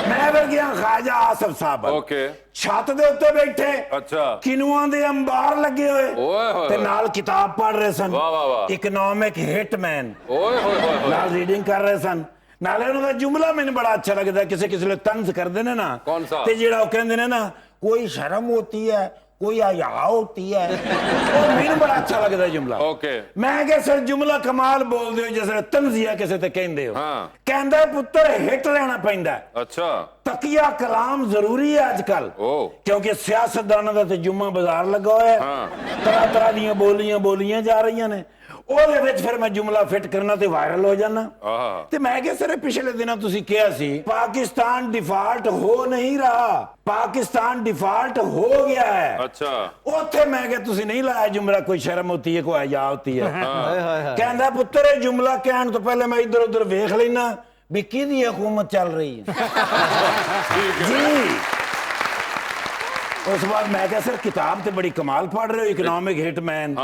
ਮੈਂ ਫਿਰ ਗਿਆ ਖਾਜਾ ਆਸਫ ਸਾਹਿਬ ਵੱਲ। ओके। ਛੱਤ ਦੇ ਉੱਤੇ ਬੈਠੇ, अच्छा। ਕਿਨੂਆਂ ਦੇ ਅੰਬਾਰ ਲੱਗੇ ਹੋਏ ओए होए ਤੇ ਨਾਲ ਕਿਤਾਬ ਪੜ੍ਹ ਰਹੇ ਸਨ। ਵਾਹ, ਵਾਹ, ਵਾਹ। ਇਕਨੋਮਿਕ ਹਿਟਮੈਨ ओए होए होए होए। ਨਾਲ ਰੀਡਿੰਗ ਕਰ ਰਹੇ ਸਨ। ਨਾਲੇ ਉਹਨਾਂ ਦਾ ਜੁਮਲਾ ਮੈਨੂੰ ਬੜਾ ਅੱਛਾ ਲੱਗਦਾ, ਕਿਸੇ ਕਿਸੇ ਲਈ ਤੰਜ਼ ਕਰਦੇ ਨੇ ਨਾ, ਕੌਣ ਸਾ? ਤੇ ਜਿਹੜਾ ਉਹ ਕਹਿੰਦੇ ਨੇ ਨਾ, ਕੋਈ ਸ਼ਰਮ ਹੋਤੀ ਹੈ, कोई हया होती है, और मैंने बड़ा अच्छा लगता है जुमला। ओके। मैं क्या सर जुमला कमाल बोल दो जैसे तंजिया किसी ते कहंदे हो। हाँ। कहंदा पुत्र हिट लेना पैंदा। अच्छा। तकिया कलाम जरूरी है आजकल, क्योंकि सियासतदानां दा ते जुम्मा बाजार लगा होया है। हाँ। तरह तरह दी बोलियां जा रही ने, ਉਹਦੇ ਵਿੱਚ ਫਿਰ ਮੈਂ ਜੁਮਲਾ ਫਿੱਟ ਕਰਨਾ ਤੇ ਵਾਇਰਲ ਹੋ ਜਾਣਾ। ਤੇ ਮੈਂ ਕਿਹਾ ਸਰ ਪਿਛਲੇ ਦਿਨਾਂ ਤੁਸੀਂ ਕਿਹਾ ਸੀ ਪਾਕਿਸਤਾਨ ਡਿਫਾਲਟ ਹੋ ਨਹੀਂ ਰਹਾ, ਪਾਕਿਸਤਾਨ ਡਿਫਾਲਟ ਹੋ ਗਿਆ ਹੈ। अच्छा। ਉੱਥੇ ਮੈਂ ਕਿਹਾ ਤੁਸੀਂ ਨਹੀਂ ਲਾਇਆ ਜੁਮਲਾ ਕੋਈ ਸ਼ਰਮ ਹੋਤੀ ਹੈ, ਕੋਈ ਹਯਾ ਹੋਤੀ ਹੈ। ਕਹਿੰਦਾ ਪੁੱਤਰ ਇਹ ਜੁਮਲਾ ਕਹਿਣ ਤੋਂ ਪਹਿਲੇ ਮੈਂ ਇੱਧਰ ਉੱਧਰ ਵੇਖ ਲੈਣਾ ਵੀ ਕਿਹਦੀ ਹਕੂਮਤ ਚੱਲ ਰਹੀ ਹੈ। ਜੀ ਉਸ ਬਾਅਦ ਮੈਂ ਕਿਹਾ ਸਰ ਕਿਤਾਬ ਤੇ ਬੜੀ ਕਮਾਲ ਪੜ੍ਹ ਰਹੇ ਹੋ, ਇਕਨੋਮਿਕ ਹਿਟਮੈਨ।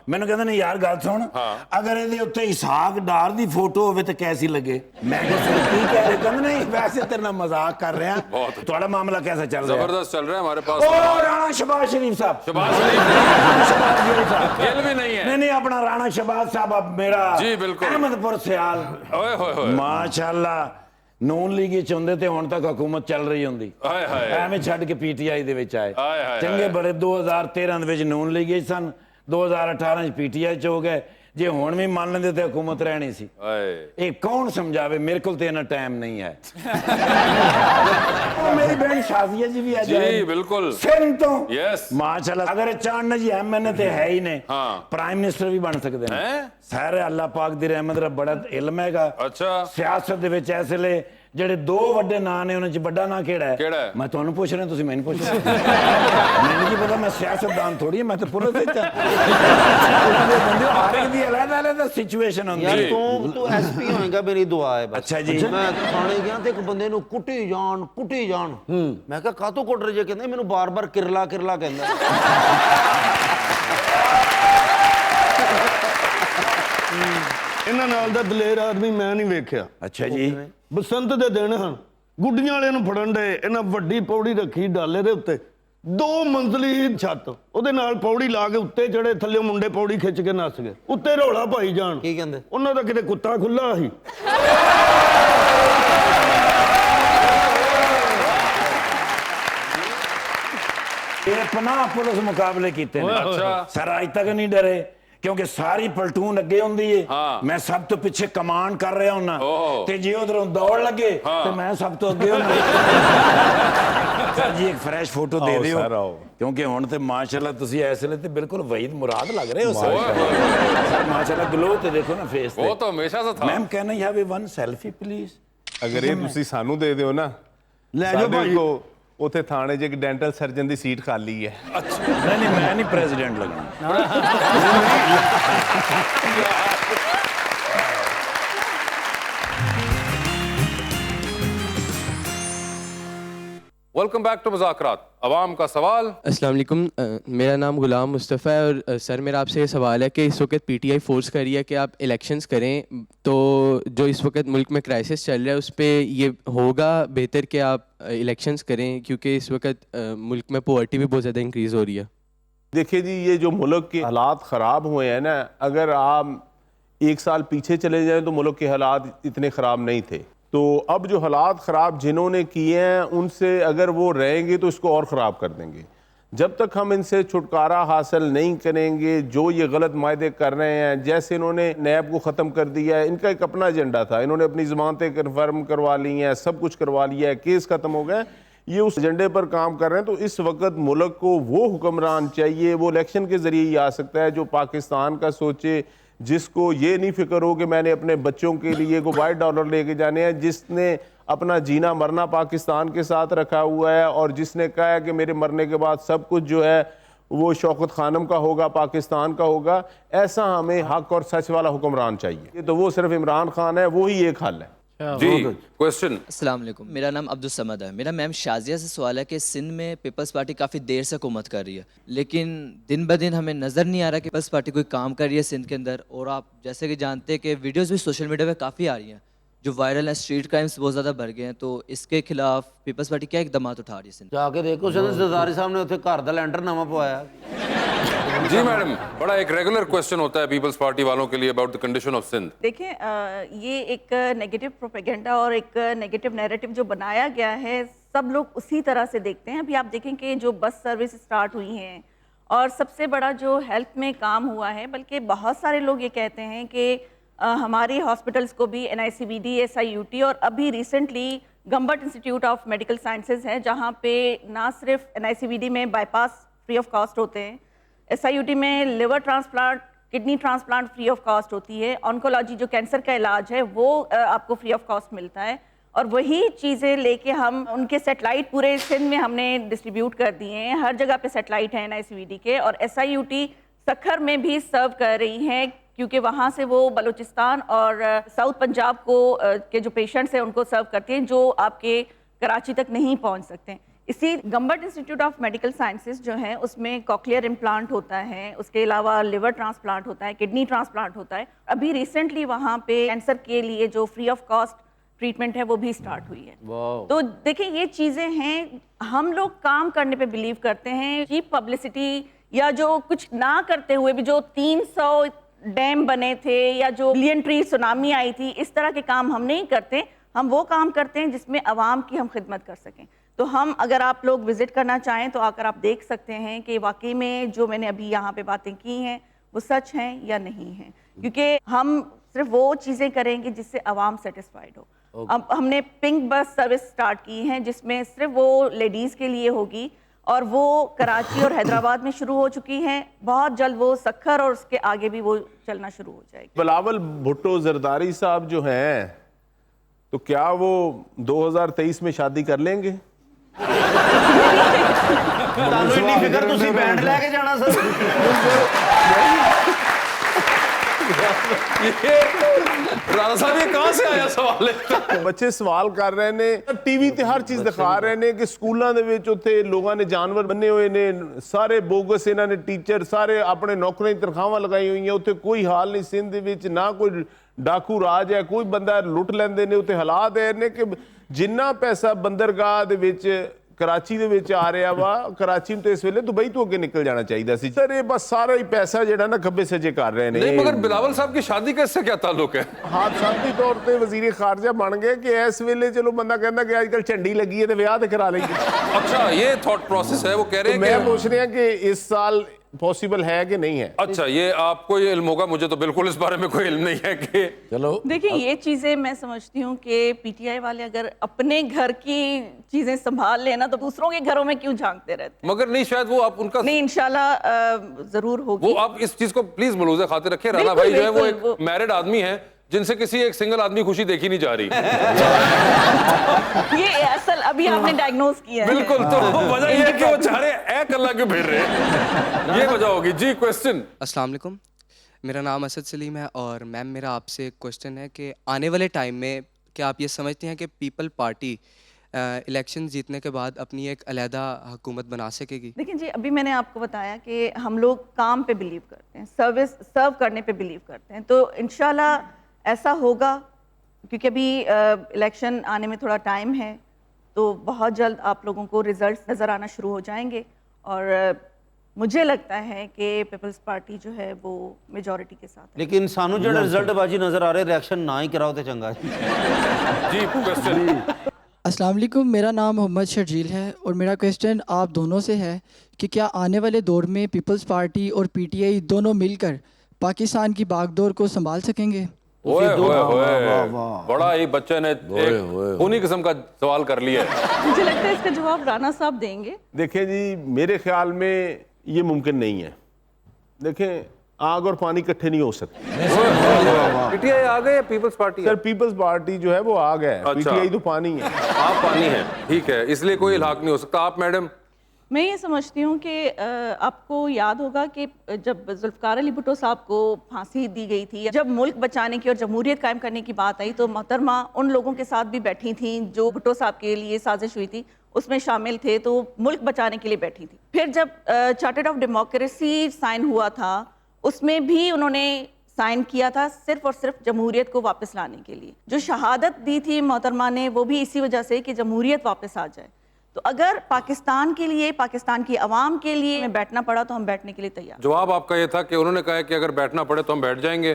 ਮੈਨੂੰ ਕਹਿੰਦੇ ਨੇ ਯਾਰ ਗੱਲ ਸੁਣ, ਅਗਰ ਇਹਦੇ ਉੱਤੇ ਇਸਾਕ ਡਾਰ ਦੀ ਫੋਟੋ ਹੋਵੇ ਤਾਂ ਕੈਸੀ ਲੱਗੇ। ਮੈਂ ਕਿਹਾ ਸਰ ਕੀ ਕਹਿ ਰਹੇ? ਕਹਿੰਦੇ ਨਹੀਂ ਵੈਸੇ ਤੇਰੇ ਨਾਲ ਮਜ਼ਾਕ ਕਰ ਰਿਹਾ, ਤੁਹਾਡਾ ਮਾਮਲਾ कैसा चल रहा है? जबरदस्त चल रहा है हमारे पास। ओ राणा शहबाज शरीफ साहब। शहबाज शरीफ साहब जेल में नहीं है। नहीं अपना राणा शहबाज साहब अब मेरा जी बिल्कुल अहमदपुर सियाल। ओए होए होए माशाल्लाह ਨੂਨ ਲੀਗ ਚ ਹੁੰਦੇ ਤੇ ਹੁਣ ਤੱਕ ਹਕੂਮਤ ਚੱਲ ਰਹੀ ਹੁੰਦੀ। ਹਾਏ ਹਾਏ ਐਵੇਂ ਛੱਡ ਕੇ ਪੀਟੀਆਈ ਦੇ ਵਿੱਚ ਆਏ। ਹਾਏ ਹਾਏ ਚੰਗੇ ਬੜੇ 2013 ਦੇ ਵਿੱਚ ਨੂਨ ਲੀਗ ਚ ਸਨ, 2018 ਚ ਪੀਟੀਆਈ ਚ ਹੋ ਗਏ। ਜੇ ਹੁਣ ਵੀ ਮੰਨ ਲੈਂਦੇ ਤੇ ਹਕੂਮਤ ਰਹਿਣੀ ਸੀ। ਇਹ ਕੌਣ ਸਮਝਾਵੇ, ਮੇਰੇ ਕੋਲ ਤੇ ਇਹਨਾਂ ਟਾਈਮ ਨਹੀਂ ਹੈ। मेरी बहन शाजिया जी भी आ जाए। जी बिल्कुल। सिंध तो यस माशाल्लाह, अगर चाहना जी एमएनए ते है ही ने, हाँ। प्राइम मिनिस्टर भी बन सकते हैं। सारे अल्लाह पाक दी रहमत दा बड़ा इल्म हैगा। अच्छा। सियासत दे विच इस वेले ਜਿਹੜੇ ਦੋ ਵੱਡੇ ਨਾਂ ਨੇ ਉਹਨਾਂ ਚ ਵੱਡਾ ਨਾਂ ਕਿਹੜਾ ਹੈ? ਕਿਹੜਾ ਹੈ? ਮੈਂ ਤੁਹਾਨੂੰ ਪੁੱਛ ਰਿਹਾ, ਤੁਸੀਂ ਮੈਨੂੰ ਪੁੱਛ ਰਹੇ। ਮੈਨੂੰ ਕੀ ਪਤਾ, ਮੈਂ ਸਿਆਸਤਦਾਨ ਥੋੜੀ ਹਾਂ, ਮੈਂ ਤਾਂ ਪੁਲਿਸ ਵਿੱਚ ਹਾਂ। ਬੰਦੇ ਹਰ ਇੱਕ ਦੀ ਅਲੱਗ-ਅਲੱਗ ਸਿਚੁਏਸ਼ਨ ਹੁੰਦੀ ਹੈ। ਯਾਰ ਤੂੰ ਐਸਪੀ ਹੋਏਗਾ, ਮੇਰੀ ਦੁਆ ਹੈ ਬਸ। ਅੱਛਾ ਜੀ। ਮੈਂ ਥਾਣੇ ਗਿਆ ਤੇ ਇੱਕ ਬੰਦੇ ਨੂੰ ਕੁੱਟੀ ਜਾਣ। ਮੈਂ ਕਿਹਾ ਕਾਹਤੋਂ ਕੁੱਟ ਰਹੇ ਜੇ? ਕਹਿੰਦੇ ਮੈਨੂੰ ਬਾਰ-ਬਾਰ ਕਿਰਲਾ ਕਹਿੰਦਾ। ਇਹਨਾਂ ਨਾਲ ਦਾ ਦਲੇਰ ਆਦਮੀ ਮੈਂ ਨਹੀਂ ਵੇਖਿਆ। ਅੱਛਾ ਜੀ। ਬਸੰਤ ਦੇ ਦਿਨ ਹਨ, ਗੁੱਡੀਆਂ ਵਾਲਿਆਂ ਨੂੰ ਫੜਨ ਦੇ, ਇਹਨਾਂ ਵੱਡੀ ਪੌੜੀ ਰੱਖੀ ਡਾਲੇ ਦੇ ਉੱਤੇ, 2 ਮੰਜ਼ਲੀ ਛੱਤ, ਉਹਦੇ ਨਾਲ ਪੌੜੀ ਲਾ ਕੇ ਉੱਤੇ ਚੜੇ, ਥੱਲੇ ਮੁੰਡੇ ਪੌੜੀ ਖਿੱਚ ਕੇ ਨੱਸ ਗਏ। ਉੱਤੇ ਰੌਲਾ ਪਾਈ ਜਾਣ। ਕੀ ਕਹਿੰਦੇ? ਉਹਨਾਂ ਦਾ ਕਿਤੇ ਕੁੱਤਾ ਖੁੱਲਾ ਸੀ। ਇਹ ਪਨਾਹ ਪੁਲਿਸ ਮੁਕਾਬਲੇ ਕੀਤੇ ਨੇ। अच्छा। ਸਰ ਅੱਜ ਤੱਕ ਨਹੀਂ ਡਰੇ, ਕਿਉਂਕਿ ਸਾਰੀ ਪਲਟੂਨ ਅੱਗੇ ਹੁੰਦੀ ਏ, ਮੈਂ ਸਭ ਤੋਂ ਪਿੱਛੇ ਕਮਾਂਡ ਕਰ ਰਿਹਾ ਹੁੰਨਾ, ਤੇ ਜੇ ਉਧਰੋਂ ਦੌੜ ਲੱਗੇ ਤੇ ਮੈਂ ਸਭ ਤੋਂ ਅੱਗੇ ਹੁੰਨਾ। ਸਰ ਜੀ ਇੱਕ ਫਰੈਸ਼ ਫੋਟੋ ਦੇ ਦਿਓ, ਕਿਉਂਕਿ ਹੁਣ ਤੇ ਮਾਸ਼ਾਅੱਲਾ ਤੁਸੀਂ ਇਸ ਵੇਲੇ ਤੇ ਬਿਲਕੁਲ ਵਹੀਦ ਮੁਰਾਦ ਲੱਗ ਰਹੇ ਹੋ ਸਰ। ਮਾਸ਼ਾਅੱਲਾ ਗਲੋ ਤੇ ਦੇਖੋ ਨਾ ਫੇਸ ਤੇ। वो तो हमेशा से था। Ma'am can I have one selfie please? ਅਗਰ ਇਹ ਤੁਸੀਂ ਸਾਨੂੰ ਦੇ ਦਿਓ ਨਾ, ਲੈ ਜਾਓ ਭਾਈ। ਉੱਥੇ ਥਾਣੇ 'ਚ ਇੱਕ ਡੈਂਟਲ ਸਰਜਨ ਦੀ ਸੀਟ ਖਾਲੀ ਹੈ। ਨਹੀਂ ਮੈਂ ਨਹੀਂ ਪ੍ਰੈਜ਼ੀਡੈਂਟ ਲੱਗਣਾ। Welcome back to Muzakarat. अवाम का सवाल। अस्सलाम वालेकुम, मेरा नाम गुलाम मुस्तफ़ा है और सर मेरा आपसे ये सवाल है कि इस वक्त पीटीआई फोर्स कर रही है कि आप इलेक्शंस करें, तो जो इस वक्त मुल्क में क्राइसिस चल रहा है उस पर ये होगा बेहतर कि आप इलेक्शंस करें, क्योंकि इस वक्त मुल्क में पॉवर्टी भी बहुत ज़्यादा इंक्रीज़ हो रही है। देखिए जी, ये जो मुल्क के हालात ख़राब हुए हैं ना, अगर आप 1 साल पीछे चले जाएं तो मुल्क के हालात इतने ख़राब नहीं थे। तो अब जो हालात ख़राब जिन्होंने किए हैं उनसे अगर वो रहेंगे तो इसको और ख़राब कर देंगे। जब तक हम इनसे छुटकारा हासिल नहीं करेंगे, जो ये गलत मायदे कर रहे हैं, जैसे इन्होंने नैब को ख़त्म कर दिया है, इनका एक अपना एजेंडा था, इन्होंने अपनी ज़मानतें कन्फर्म करवा ली हैं, सब कुछ करवा लिया है, केस ख़त्म हो गए, ये उस एजेंडे पर काम कर रहे हैं। तो इस वक्त मुल्क को वो हुक्मरान चाहिए, वो इलेक्शन के ज़रिए ही आ सकता है जो पाकिस्तान का सोचे, जिसको ये नहीं फिक्र हो कि मैंने अपने बच्चों के लिए को $22 लेके जाने हैं, जिसने अपना जीना मरना पाकिस्तान के साथ रखा हुआ है और जिसने कहा है कि मेरे मरने के बाद सब कुछ जो है वो शौकत खानम का होगा, पाकिस्तान का होगा। ऐसा हमें हक और सच वाला हुक्मरान चाहिए। तो वो सिर्फ इमरान खान है, वो ही एक हल है। जी क्वेश्चन। अस्सलाम वालेकुम, मेरा नाम अब्दुल समद है। मेरा मैम शाजिया से सवाल है कि सिंध में पीपल्स पार्टी काफ़ी देर से हुकूमत कर रही है, लेकिन दिन ब दिन हमें नज़र नहीं आ रहा कि पीपल्स पार्टी कोई काम कर रही है सिंध के अंदर। और आप जैसे कि जानते हैं कि वीडियोस भी सोशल मीडिया पे काफ़ी आ रही हैं जो वायरल है, स्ट्रीट क्राइम्स बहुत ज़्यादा बढ़ गए हैं। तो इसके खिलाफ पीपल्स पार्टी क्या इकदाम उठा रही है सिंध? जाके देखो सरदारी साहब ने उत्थे घर दा लैंटर नवा पवाया। जी मैडम, बड़ा एक रेगुलर क्वेश्चन होता है पीपल्स पार्टी वालों के लिए about the condition of Sindh. देखिए ये एक नेगेटिव प्रोपेगेंडा और एक नेगेटिव नैरेटिव जो बनाया गया है, सब लोग उसी तरह से देखते हैं। अभी आप देखें कि जो बस सर्विस स्टार्ट हुई हैं और सबसे बड़ा जो हेल्थ में काम हुआ है, बल्कि बहुत सारे लोग ये कहते हैं कि हमारी हॉस्पिटल्स को भी NICVD, SIUT और अभी recently Gambat institute of medical sciences है, जहाँ पे ना सिर्फ NICVD में बाईपास फ्री ऑफ कॉस्ट होते हैं, SIUT में liver transplant, kidney transplant free of cost होती है, ऑन्कोलॉजी जो कैंसर का इलाज है वो आपको फ्री ऑफ कॉस्ट मिलता है। और वही चीज़ें लेके हम उनके सेटेलाइट पूरे सिंध में हमने डिस्ट्रीब्यूट कर दिए हैं। हर जगह पे सेटेलाइट है NICVD के, और SIUT सखर में भी सर्व कर रही हैं, क्योंकि वहाँ से वो बलूचिस्तान और साउथ पंजाब को के जो पेशेंट्स हैं उनको सर्व करती हैं, जो आपके कराची तक नहीं पहुँच सकते। इसी गम्बट इंस्टीट्यूट ऑफ मेडिकल साइंसेज जो है उसमें कॉक्लियर इम्प्लांट होता है, उसके अलावा लिवर ट्रांसप्लांट होता है, किडनी ट्रांसप्लांट होता है। अभी रिसेंटली वहाँ पे कैंसर के लिए जो फ्री ऑफ कॉस्ट ट्रीटमेंट है वो भी स्टार्ट हुई है। तो देखिए ये चीज़ें हैं, हम लोग काम करने पे बिलीव करते हैं। चीप पब्लिसिटी या जो कुछ ना करते हुए भी जो 300 डैम बने थे या जो बिलियन ट्री सुनामी आई थी, इस तरह के काम हम नहीं करते। हम वो काम करते हैं जिसमें आवाम की हम खिदमत कर सकें। तो हम, अगर आप लोग विजिट करना चाहें तो आकर आप देख सकते हैं कि वाकई में जो मैंने अभी यहाँ पे बातें की हैं वो सच हैं या नहीं हैं, क्योंकि हम सिर्फ वो चीज़ें करेंगे जिससे आवाम सेटिस्फाइड हो। अब हमने पिंक बस सर्विस स्टार्ट की है जिसमें सिर्फ वो लेडीज़ के लिए होगी, और वो कराची और हैदराबाद में शुरू हो चुकी हैं। बहुत जल्द वो सखर और उसके आगे भी वो चलना शुरू हो जाएगी। बिलावल भुट्टो जरदारी साहब जो हैं, तो क्या वो 2023 में शादी कर लेंगे? फिक्र तुसी बैंड लेके जाना सर। राणा साहब ये कहां से आया सवाल है? बच्चे सवाल कर रहे ने, टीवी ते हर चीज दिखा रहे ने कि स्कूलों ਦੇ ਵਿੱਚ ਉੱਥੇ ਲੋਕਾਂ ਨੇ ਜਾਨਵਰ ਬੰਨੇ ਹੋਏ ਨੇ, ਸਾਰੇ ਬੋਗਸ ਇਹਨਾਂ ਨੇ ਟੀਚਰ ਸਾਰੇ ਆਪਣੇ ਨੌਕਰਾਂ ਦੀ ਤਨਖਾਹਾਂ ਲਗਾਈ ਹੋਈਆਂ। ਉੱਥੇ ਕੋਈ ਹਾਲ ਨਹੀਂ ਸਿੰਧ ਦੇ ਵਿੱਚ, ਨਾ ਕੋਈ ਡਾਕੂ ਰਾਜ ਹੈ, ਕੋਈ ਬੰਦਾ ਲੁੱਟ ਲੈਂਦੇ ਨੇ। ਉੱਥੇ ਹਾਲਾਤ ਇਹ ਨੇ ਕਿ ਜਿੰਨਾ ਪੈਸਾ ਬੰਦਰਗਾਹ ਦੇ ਵਿੱਚ कराची ਦੇ ਵਿੱਚ ਆ ਰਿਹਾ ਵਾ, कराची ਨੂੰ ਤੇ ਇਸ ਵੇਲੇ ਦੁਬਈ ਤੋਂ ਅੱਗੇ ਨਿਕਲ ਜਾਣਾ ਚਾਹੀਦਾ ਸੀ। ਸਰ ਇਹ ਬਸ ਸਾਰਾ ਹੀ ਪੈਸਾ ਜਿਹੜਾ ਨਾ ਖੱਬੇ ਸੱਜੇ ਕਰ ਰਹੇ ਨੇ। नहीं मगर बिलावल साहब की शादी का इससे क्या ताल्लुक है? ਹਾਦਸਾਤੀ ਤੌਰ ਤੇ ਵਜ਼ੀਰ ਖਾਰਜਾ ਬਣ ਗਏ ਕਿ ਇਸ ਵੇਲੇ ਚਲੋ ਬੰਦਾ ਕਹਿੰਦਾ ਕਿ ਅੱਜ ਕੱਲ ਝੰਡੀ ਲੱਗੀ ਹੈ ਤੇ ਵਿਆਹ ਤੇ ਕਰਾ ਲਈਏ। अच्छा ये थॉट प्रोसेस है, वो कह रहे हैं मैं कि पूछ रहा कि इस साल पॉसिबल है कि नहीं है? अच्छा ये आपको ये इल्म होगा, मुझे तो बिल्कुल इस बारे में कोई इल्म नहीं है कि चलो देखिए ये चीज़ें मैं समझती हूँ कि PTI वाले अगर अपने घर की चीज़ें संभाल लेना तो दूसरों के घरों में क्यों झांकते रहते? मगर नहीं, शायद वो आप उनका नहीं, इंशाल्लाह जरूर होगी। वो आप इस चीज को प्लीज मलूज़े खातिर रखें। राणा भाई जो है वो एक मैरिड आदमी है जिनसे किसी एक सिंगल आदमी खुशी देखी नहीं जा रही। ये असल अभी आपने डायग्नोज किया है। बिल्कुल, तो वजह ये है कि वो चाह रहे हैं अल्लाह के फिर रहे हैं, ये वजह होगी। जी क्वेश्चन। अस्सलाम वालेकुम, मेरा नाम असद सलीम है और मैम मेरा आपसे एक क्वेश्चन है कि आने वाले टाइम में क्या आप ये समझते हैं कि पीपल पार्टी इलेक्शन जीतने के बाद अपनी एक अलहदा हुकूमत बना सकेगी? देखिए जी, अभी मैंने आपको बताया कि हम लोग काम पे बिलीव करते हैं, सर्व करने पे बिलीव करते हैं। तो इंशाल्लाह ऐसा होगा, क्योंकि अभी इलेक्शन आने में थोड़ा टाइम है, तो बहुत जल्द आप लोगों को रिजल्ट्स नज़र आना शुरू हो जाएंगे। और मुझे लगता है कि पीपल्स पार्टी जो है वो मेजॉरिटी के साथ है। लेकिन सानू जो रिजल्ट बाजी नजर आ रहे, रिएक्शन ना ही कराओ तो चंगा है। जी क्वेश्चन। अस्सलाम वालेकुम, मेरा नाम मोहम्मद शर्जील है और मेरा क्वेश्चन आप दोनों से है कि क्या आने वाले दौर में पीपल्स पार्टी और PTI दोनों मिलकर पाकिस्तान की बागडोर को संभाल सकेंगे? ओए ओए ओए, बड़ा ही बच्चे ने एक खूनी किस्म का सवाल कर लिया है। मुझे लगता है इसका जवाब राणा साहब देंगे। देखें जी, मेरे ख्याल में ये मुमकिन नहीं है। देखें, आग और पानी इकट्ठे नहीं हो सकते। PTI आ गए, people's party sir people's party जो है वो आग है। अच्छा। PTI तो पानी है। आप पानी है, ठीक है, इसलिए कोई इल्हाक नहीं हो सकता। आप मैडम? मैं ये समझती हूँ कि आपको याद होगा कि जब जुल्फ़िकार अली भुट्टो साहब को फांसी दी गई थी, जब मुल्क बचाने की और जमहूरियत कायम करने की बात आई, तो मोहतरमा उन लोगों के साथ भी बैठी थी जो भुट्टो साहब के लिए साजिश हुई थी, उसमें शामिल थे, तो मुल्क बचाने के लिए बैठी थी। फिर जब चार्टर ऑफ डेमोक्रेसी साइन हुआ था, उसमें भी उन्होंने साइन किया था सिर्फ और सिर्फ जमहूरियत को वापस लाने के लिए। जो शहादत दी थी मोहतरमा ने, वो भी इसी वजह से कि जमहूरियत वापस आ जाए। तो अगर पाकिस्तान के लिए, पाकिस्तान की आवाम के लिए हमें बैठना पड़ा तो हम बैठने के लिए तैयार। जवाब आपका ये था कि उन्होंने कहा कि अगर बैठना पड़े तो हम बैठ जाएंगे।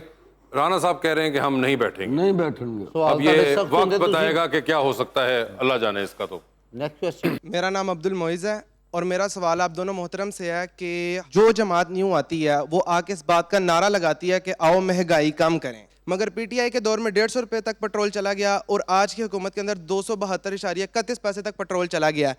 राणा साहब कह रहे हैं कि हम नहीं बैठेंगे। नहीं बैठेंगे। अब ये वक्त बताएगा कि क्या हो सकता है, अल्लाह जाने इसका। तो नेक्स्ट क्वेश्चन। मेरा नाम अब्दुल मोइज़ है और मेरा सवाल आप दोनों मोहतरम से है कि जो जमात न्यू आती है वो आके इस बात का नारा लगाती है कि आओ महंगाई कम करें, मगर पीटीआई के दौर में 150 रुपये तक पेट्रोल चला गया और आज की हुकूमत के अंदर 272.31 पैसे तक पेट्रोल चला गया।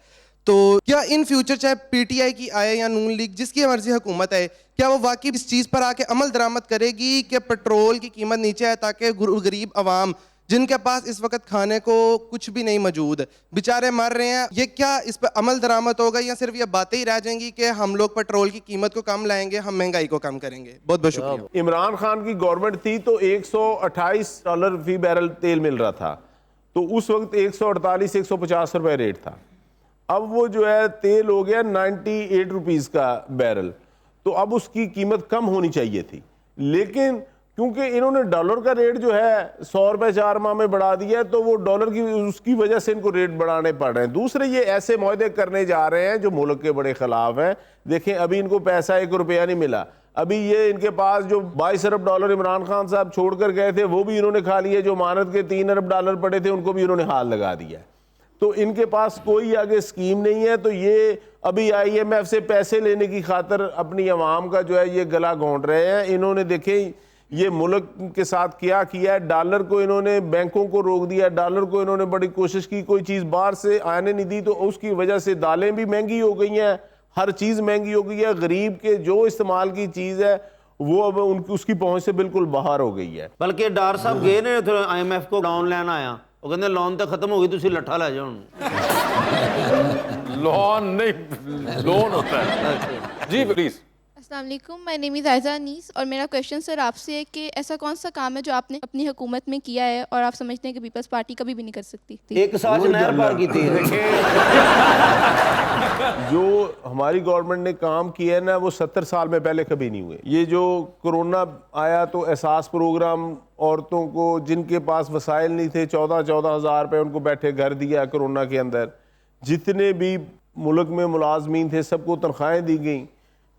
तो क्या इन फ्यूचर चाहे पीटीआई की आए या नून लीग, जिसकी मर्जी हुकूमत है, क्या वो वाकई इस चीज़ पर आके अमल दरामद करेगी कि पेट्रोल की कीमत नीचे आए ताकि गरीब आवाम जिनके पास इस वक्त खाने को कुछ भी नहीं मौजूद, बेचारे मर रहे हैं, ये क्या इस पर अमल दरामद होगा या सिर्फ ये बातें ही रह जाएंगी कि हम लोग पेट्रोल की कीमत को कम लाएंगे, हम महंगाई को कम करेंगे? बहुत बहुत शुक्रिया। इमरान खान की गवर्नमेंट थी तो $128 फी बैरल तेल मिल रहा था, तो उस वक्त 148-150 रुपए रेट था। अब वो जो है तेल हो गया 98 रुपीज़ का बैरल, तो अब उसकी कीमत कम होनी चाहिए थी, लेकिन क्योंकि इन्होंने डॉलर का रेट जो है 100 रुपये 4 माह में बढ़ा दिया है, तो वो डॉलर की उसकी वजह से इनको रेट बढ़ाने पड़ रहे हैं। दूसरे ये ऐसे मुआहदे करने जा रहे हैं जो मुल्क के बड़े खिलाफ हैं। देखें, अभी इनको पैसा 1 रुपया नहीं मिला, अभी ये इनके पास जो 22 अरब डॉलर इमरान खान साहब छोड़कर गए थे वो भी इन्होंने खा लिए, जो मानद के 3 अरब डॉलर पड़े थे उनको भी इन्होंने हाथ लगा दिया। तो इनके पास कोई आगे स्कीम नहीं है। तो ये अभी IMF से पैसे लेने की खातर अपनी आवाम का जो है ये गला घोंट रहे हैं। इन्होंने देखें ये मुल्क के साथ क्या किया है, डॉलर को इन्होंने बैंकों को रोक दिया, डॉलर को इन्होंने बड़ी कोशिश की, कोई चीज़ बाहर से आने नहीं दी, तो उसकी वजह से दालें भी महंगी हो गई हैं, हर चीज़ महंगी हो गई है। गरीब के जो इस्तेमाल की चीज़ है वो अब उनकी उसकी पहुंच से बिल्कुल बाहर हो गई है। बल्कि डार साहब गए ने IMF को लोन लेना आया, वो कहते लोन तो खत्म हो गई, तुसी लट्ठा ले जाओ। लोन नहीं, लोन होता है। जी प्लीज। अस्सलाम वालेकुम, my name is Aiza Anees और मेरा क्वेश्चन सर आपसे है कि ऐसा कौन सा काम है जो आपने अपनी हुकूमत में किया है और आप समझते हैं कि पीपल्स पार्टी कभी भी नहीं कर सकती? एक साथ नहर पार की थी। जो हमारी गवर्नमेंट ने काम किया है ना, वो 70 साल में पहले कभी नहीं हुए। ये जो कोरोना आया तो एहसास प्रोग्राम औरतों को जिनके पास वसाइल नहीं थे 14-14 हज़ार रुपये उनको बैठे घर दिया कोरोना के अंदर। जितने भी मुल्क में मुलाजमीन थे सबको तनख्वाहें दी गई।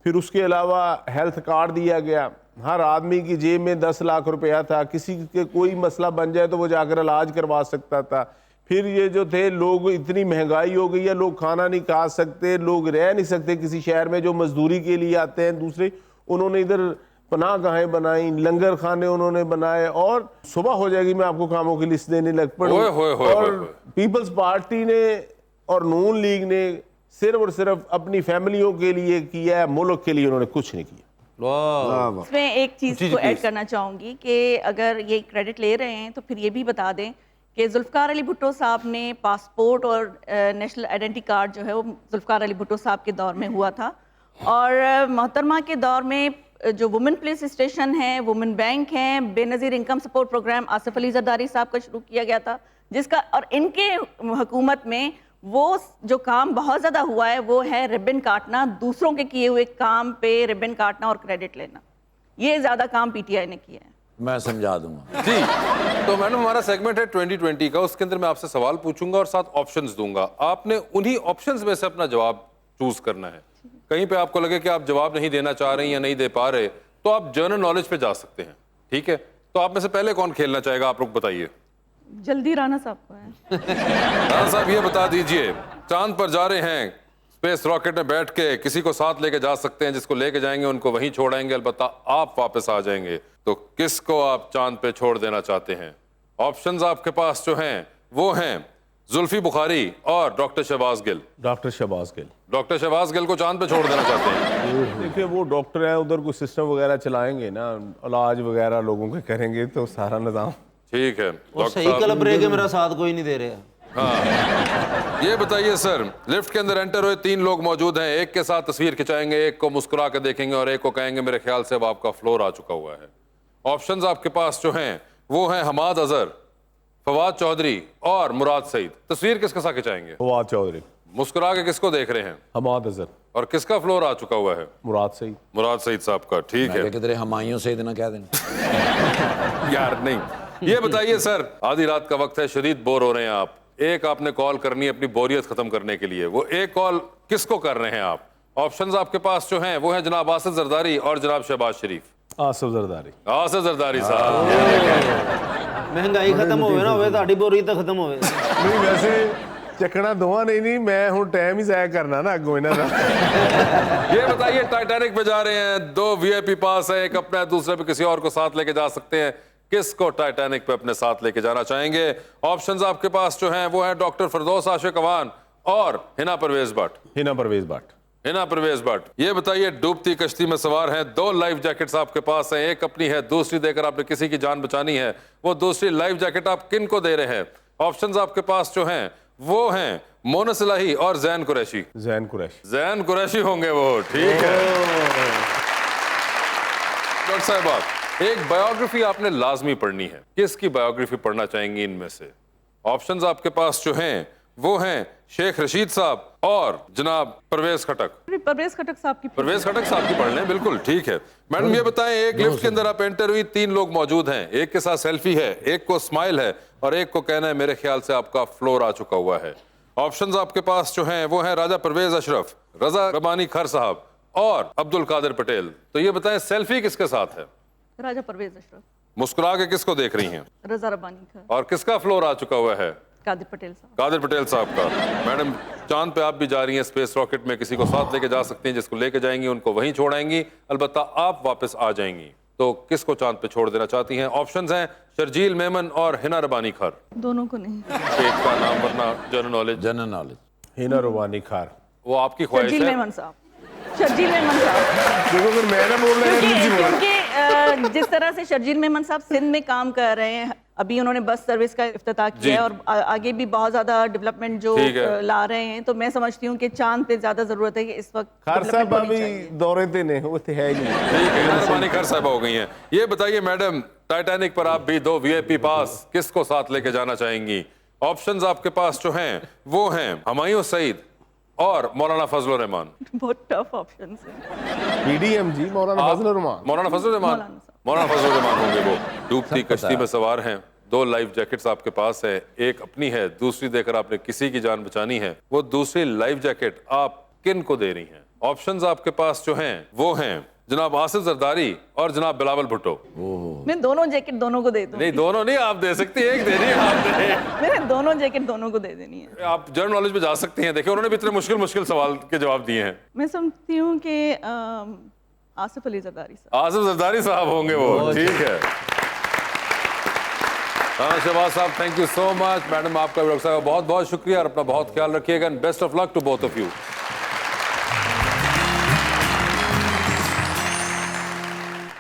फिर उसके अलावा हेल्थ कार्ड दिया गया, हर आदमी की जेब में 10 लाख रुपया था, किसी के कोई मसला बन जाए तो वो जाकर इलाज करवा सकता था। फिर ये जो थे लोग, इतनी महंगाई हो गई है, लोग खाना नहीं खा सकते, लोग रह नहीं सकते किसी शहर में जो मजदूरी के लिए आते हैं। दूसरे उन्होंने इधर पनाह गाहें बनाई, लंगर खाने उन्होंने बनाए, और सुबह हो जाएगी मैं आपको कामों की लिस्ट देने लग पड़ूं। और पीपल्स पार्टी ने और नून लीग ने सिर्फ और सिर्फ अपनी फैमिलियों के लिए किया है, मुल्क के लिए उन्होंने कुछ नहीं किया। इसमें एक चीज़ को ऐड करना चाहूँगी कि अगर ये क्रेडिट ले रहे हैं तो फिर ये भी बता दें कि जुल्फ़िकार अली भुट्टो साहब ने पासपोर्ट और नेशनल आइडेंटिटी कार्ड जो है वो जुल्फ़िकार अली भुट्टो साहब के दौर में हुआ था, और मोहतरमा के दौर में जो वुमेन पुलिस स्टेशन है, वुमेन बैंक हैं, Benazir income support programme Asif Ali Zardari साहब का शुरू किया गया था, जिसका और इनके हुकूमत में वो जो काम बहुत ज़्यादा हुआ है वो है रिबन काटना, दूसरों के किए हुए काम पे रिबन काटना और क्रेडिट लेना। ये ज़्यादा काम PTI ने किया है। मैं समझा दूंगा जी। तो मैडम हमारा सेगमेंट है 2020 का, उसके अंदर मैं आपसे सवाल पूछूंगा और 7 ऑप्शंस दूंगा। आपने उन्हीं ऑप्शंस में से अपना जवाब चूज करना है। कहीं पे आपको लगे कि आप जवाब नहीं देना चाह रहे हैं या नहीं दे पा रहे, तो आप जनरल नॉलेज पे जा सकते हैं। ठीक है, तो आप में से पहले कौन खेलना चाहेगा? आप लोग बताइए। जल्दी राणा साहब को है। राणा साहब ये बता दीजिए, चांद पर जा रहे हैं, स्पेस रॉकेट में बैठ के किसी को साथ लेके जा सकते हैं, जिसको लेके जाएंगे उनको वहीं छोड़ाएंगे, अलबत्ता आप वापस आ जाएंगे। तो किसको आप चांद पे छोड़ देना चाहते हैं? ऑप्शंस आपके पास जो हैं वो हैं जुल्फी बुखारी और doctor Shahbaz Gill. Doctor Shahbaz Gill. Doctor Shahbaz Gill को चांद पे छोड़ देना चाहते हैं? देखिए वो डॉक्टर हैं, उधर कोई सिस्टम वगैरह चलाएंगे ना, इलाज वगैरह लोगों के करेंगे, तो सारा निजाम ठीक है। सही कलब रह के मेरा साथ कोई नहीं दे रहा। हाँ। ये बताइए सर, लिफ्ट के अंदर एंटर हुए 3 लोग मौजूद हैं, एक के साथ तस्वीर खिंचाएंगे, एक को मुस्कुरा के देखेंगे और एक को कहेंगे मेरे ख्याल से अब आपका फ्लोर आ चुका हुआ है। ऑप्शंस आपके पास जो हैं वो हैं हमाद अजहर, फवाद चौधरी और मुराद सईद। तस्वीर किसके साथ खिंचाएंगे? फवाद चौधरी। मुस्कुरा के किसको देख रहे हैं? हमाद अजहर। और किसका फ्लोर आ चुका हुआ है? मुराद सईद। मुराद सईद साहब का, ठीक है। किधर हमायूं सईद ना कह देना यार नहीं। ये बताइए सर, आधी रात का वक्त है, शदीद बोर हो रहे हैं आप, एक आपने कॉल करनी है अपनी बोरियत खत्म करने के लिए, वो एक कॉल किसको कर रहे हैं आप? ऑप्शंस आपके पास जो हैं वो हैं जनाब आसिफ जरदारी और जनाब शहबाज शरीफ। आसिफ जरदारी। आसिफ जरदारी साहब। महंगाई खत्म होवे ना होवे, ताड़ी बोरियत खत्म होवे। नहीं वैसे चकना दोवां नहीं, मैं हूं टाइम ही जाया करना ना अगों इन्हां दा। ये बताइए, टाइटैनिक पे जा रहे हैं, 2 वीआईपी पास है, एक अपना दूसरे पे किसी और को साथ लेके जा सकते हैं, किसको टाइटैनिक पे अपने साथ लेके जाना चाहेंगे? ऑप्शंस आपके पास जो हैं वो हैं डॉक्टर फरदौस आशिक अवान और हिना परवेज भट्ट। हिना परवेज भट्ट। हिना परवेज भट्ट। ये बताइए, डूबती कश्ती में सवार हैं, 2 लाइफ जैकेट्स आपके पास हैं, एक अपनी है, दूसरी देकर आपने किसी की जान बचानी है, वो दूसरी लाइफ जैकेट आप किन को दे रहे हैं? ऑप्शंस आपके पास जो हैं वो हैं मोनस इलाही और जैन कुरैशी। जैन कुरैशी। जैन कुरैशी होंगे वो, ठीक है। डॉक्टर साहब, एक बायोग्राफी आपने लाजमी पढ़नी है, किसकी बायोग्राफी पढ़ना चाहेंगी इनमें से? ऑप्शंस आपके पास जो हैं वो हैं शेख रशीद साहब और जनाब परवेज खटक। परवेज खटक साहब की पढ़ लें, बिल्कुल ठीक है। मैडम ये बताएं, एक लिफ्ट के अंदर आप एंटर हुई, 3 लोग मौजूद हैं, एक के साथ सेल्फी है, एक को स्माइल है और एक को कहना है मेरे ख्याल से आपका फ्लोर आ चुका हुआ है। ऑप्शंस आपके पास जो हैं वो हैं राजा परवेज अशरफ, रजा रबानी खर साहब और अब्दुल कादिर पटेल। तो ये बताएं, सेल्फी किसके साथ है? राजा परवेज अशरफ। मुस्कुरा के किसको देख रही हैं? रजा रबानी खर। और किसका फ्लोर आ चुका हुआ है? कादिर पटेल साहब। कादिर पटेल साहब का। मैडम, चांद पे आप भी जा रही हैं, स्पेस रॉकेट में किसी को साथ लेके जा सकती हैं, जिसको लेके जाएंगी उनको वहीं छोड़ाएंगी, अलबत्ता आप वापस आ जाएंगी। तो किसको चांद पे छोड़ देना चाहती हैं? ऑप्शंस हैं शर्जील मेमन और हिना रबानी खार। दोनों को नहीं। एक का नाम वरना जनरल नॉलेज। हिना रबानी खार। वो आपकी ख्वाहिश है? शर्जील मेमन साहब। शर्जील मेमन साहब। देखो फिर मैं ना बोल रहा क्योंकि जिस तरह से शर्जील मेमन साहब सिंध में काम कर रहे हैं, अभी उन्होंने बस सर्विस का इफ्तिताह किया है और आगे भी बहुत ज्यादा डेवलपमेंट जो ला रहे हैं, तो मैं समझती हूँ कि चांद पे ज्यादा जरूरत है कि इस वक्त खार साहब अभी दौरे पे ने वो तो है ही नहीं। ठीक है, हिना रबानी खार साहब हो गई हैं। ये बताइए मैडम, टाइटैनिक पर आप भी 2 वीआईपी पास, किसको साथ लेके जाना चाहेंगी? ऑप्शंस आपके पास जो हैं वो हैं हुमायूं सईद और मौलाना फजलुर रहमान। बहुत टफ ऑप्शंस हैं। पीडीएम जी, मौलाना फजलुर रहमान। मौलाना फजलुर रहमान होंगे वो। डूबती कश्ती में सवार हैं, 2 लाइफ जैकेट्स आपके पास है, एक अपनी है, दूसरी देकर आपने किसी की जान बचानी है, वो दूसरी लाइफ जैकेट आप किन को दे रही हैं? ऑप्शंस आपके पास जो हैं वो हैं जनाब आसिफ जरदारी और जनाब बिलावल भुट्टो। मैं दोनों जैकेट दोनों को दे दूं। नहीं, दोनों नहीं आप दे सकती, एक देनी है आपने। मैंने दोनों जैकेट दोनों को दे देनी है। आप जनरल नॉलेज में जा सकती हैं, देखिए उन्होंने भी इतने मुश्किल सवाल के जवाब दिए हैं। मैं समझती हूँ कि आसिफ अली जरदारी साहब। आसिफ जरदारी साहब होंगे वो, ठीक है। हाँ शहबाज साहब, thank you so much. Madam आपका बहुत बहुत शुक्रिया और अपना बहुत ख्याल रखिएगा। Best of luck to both of you.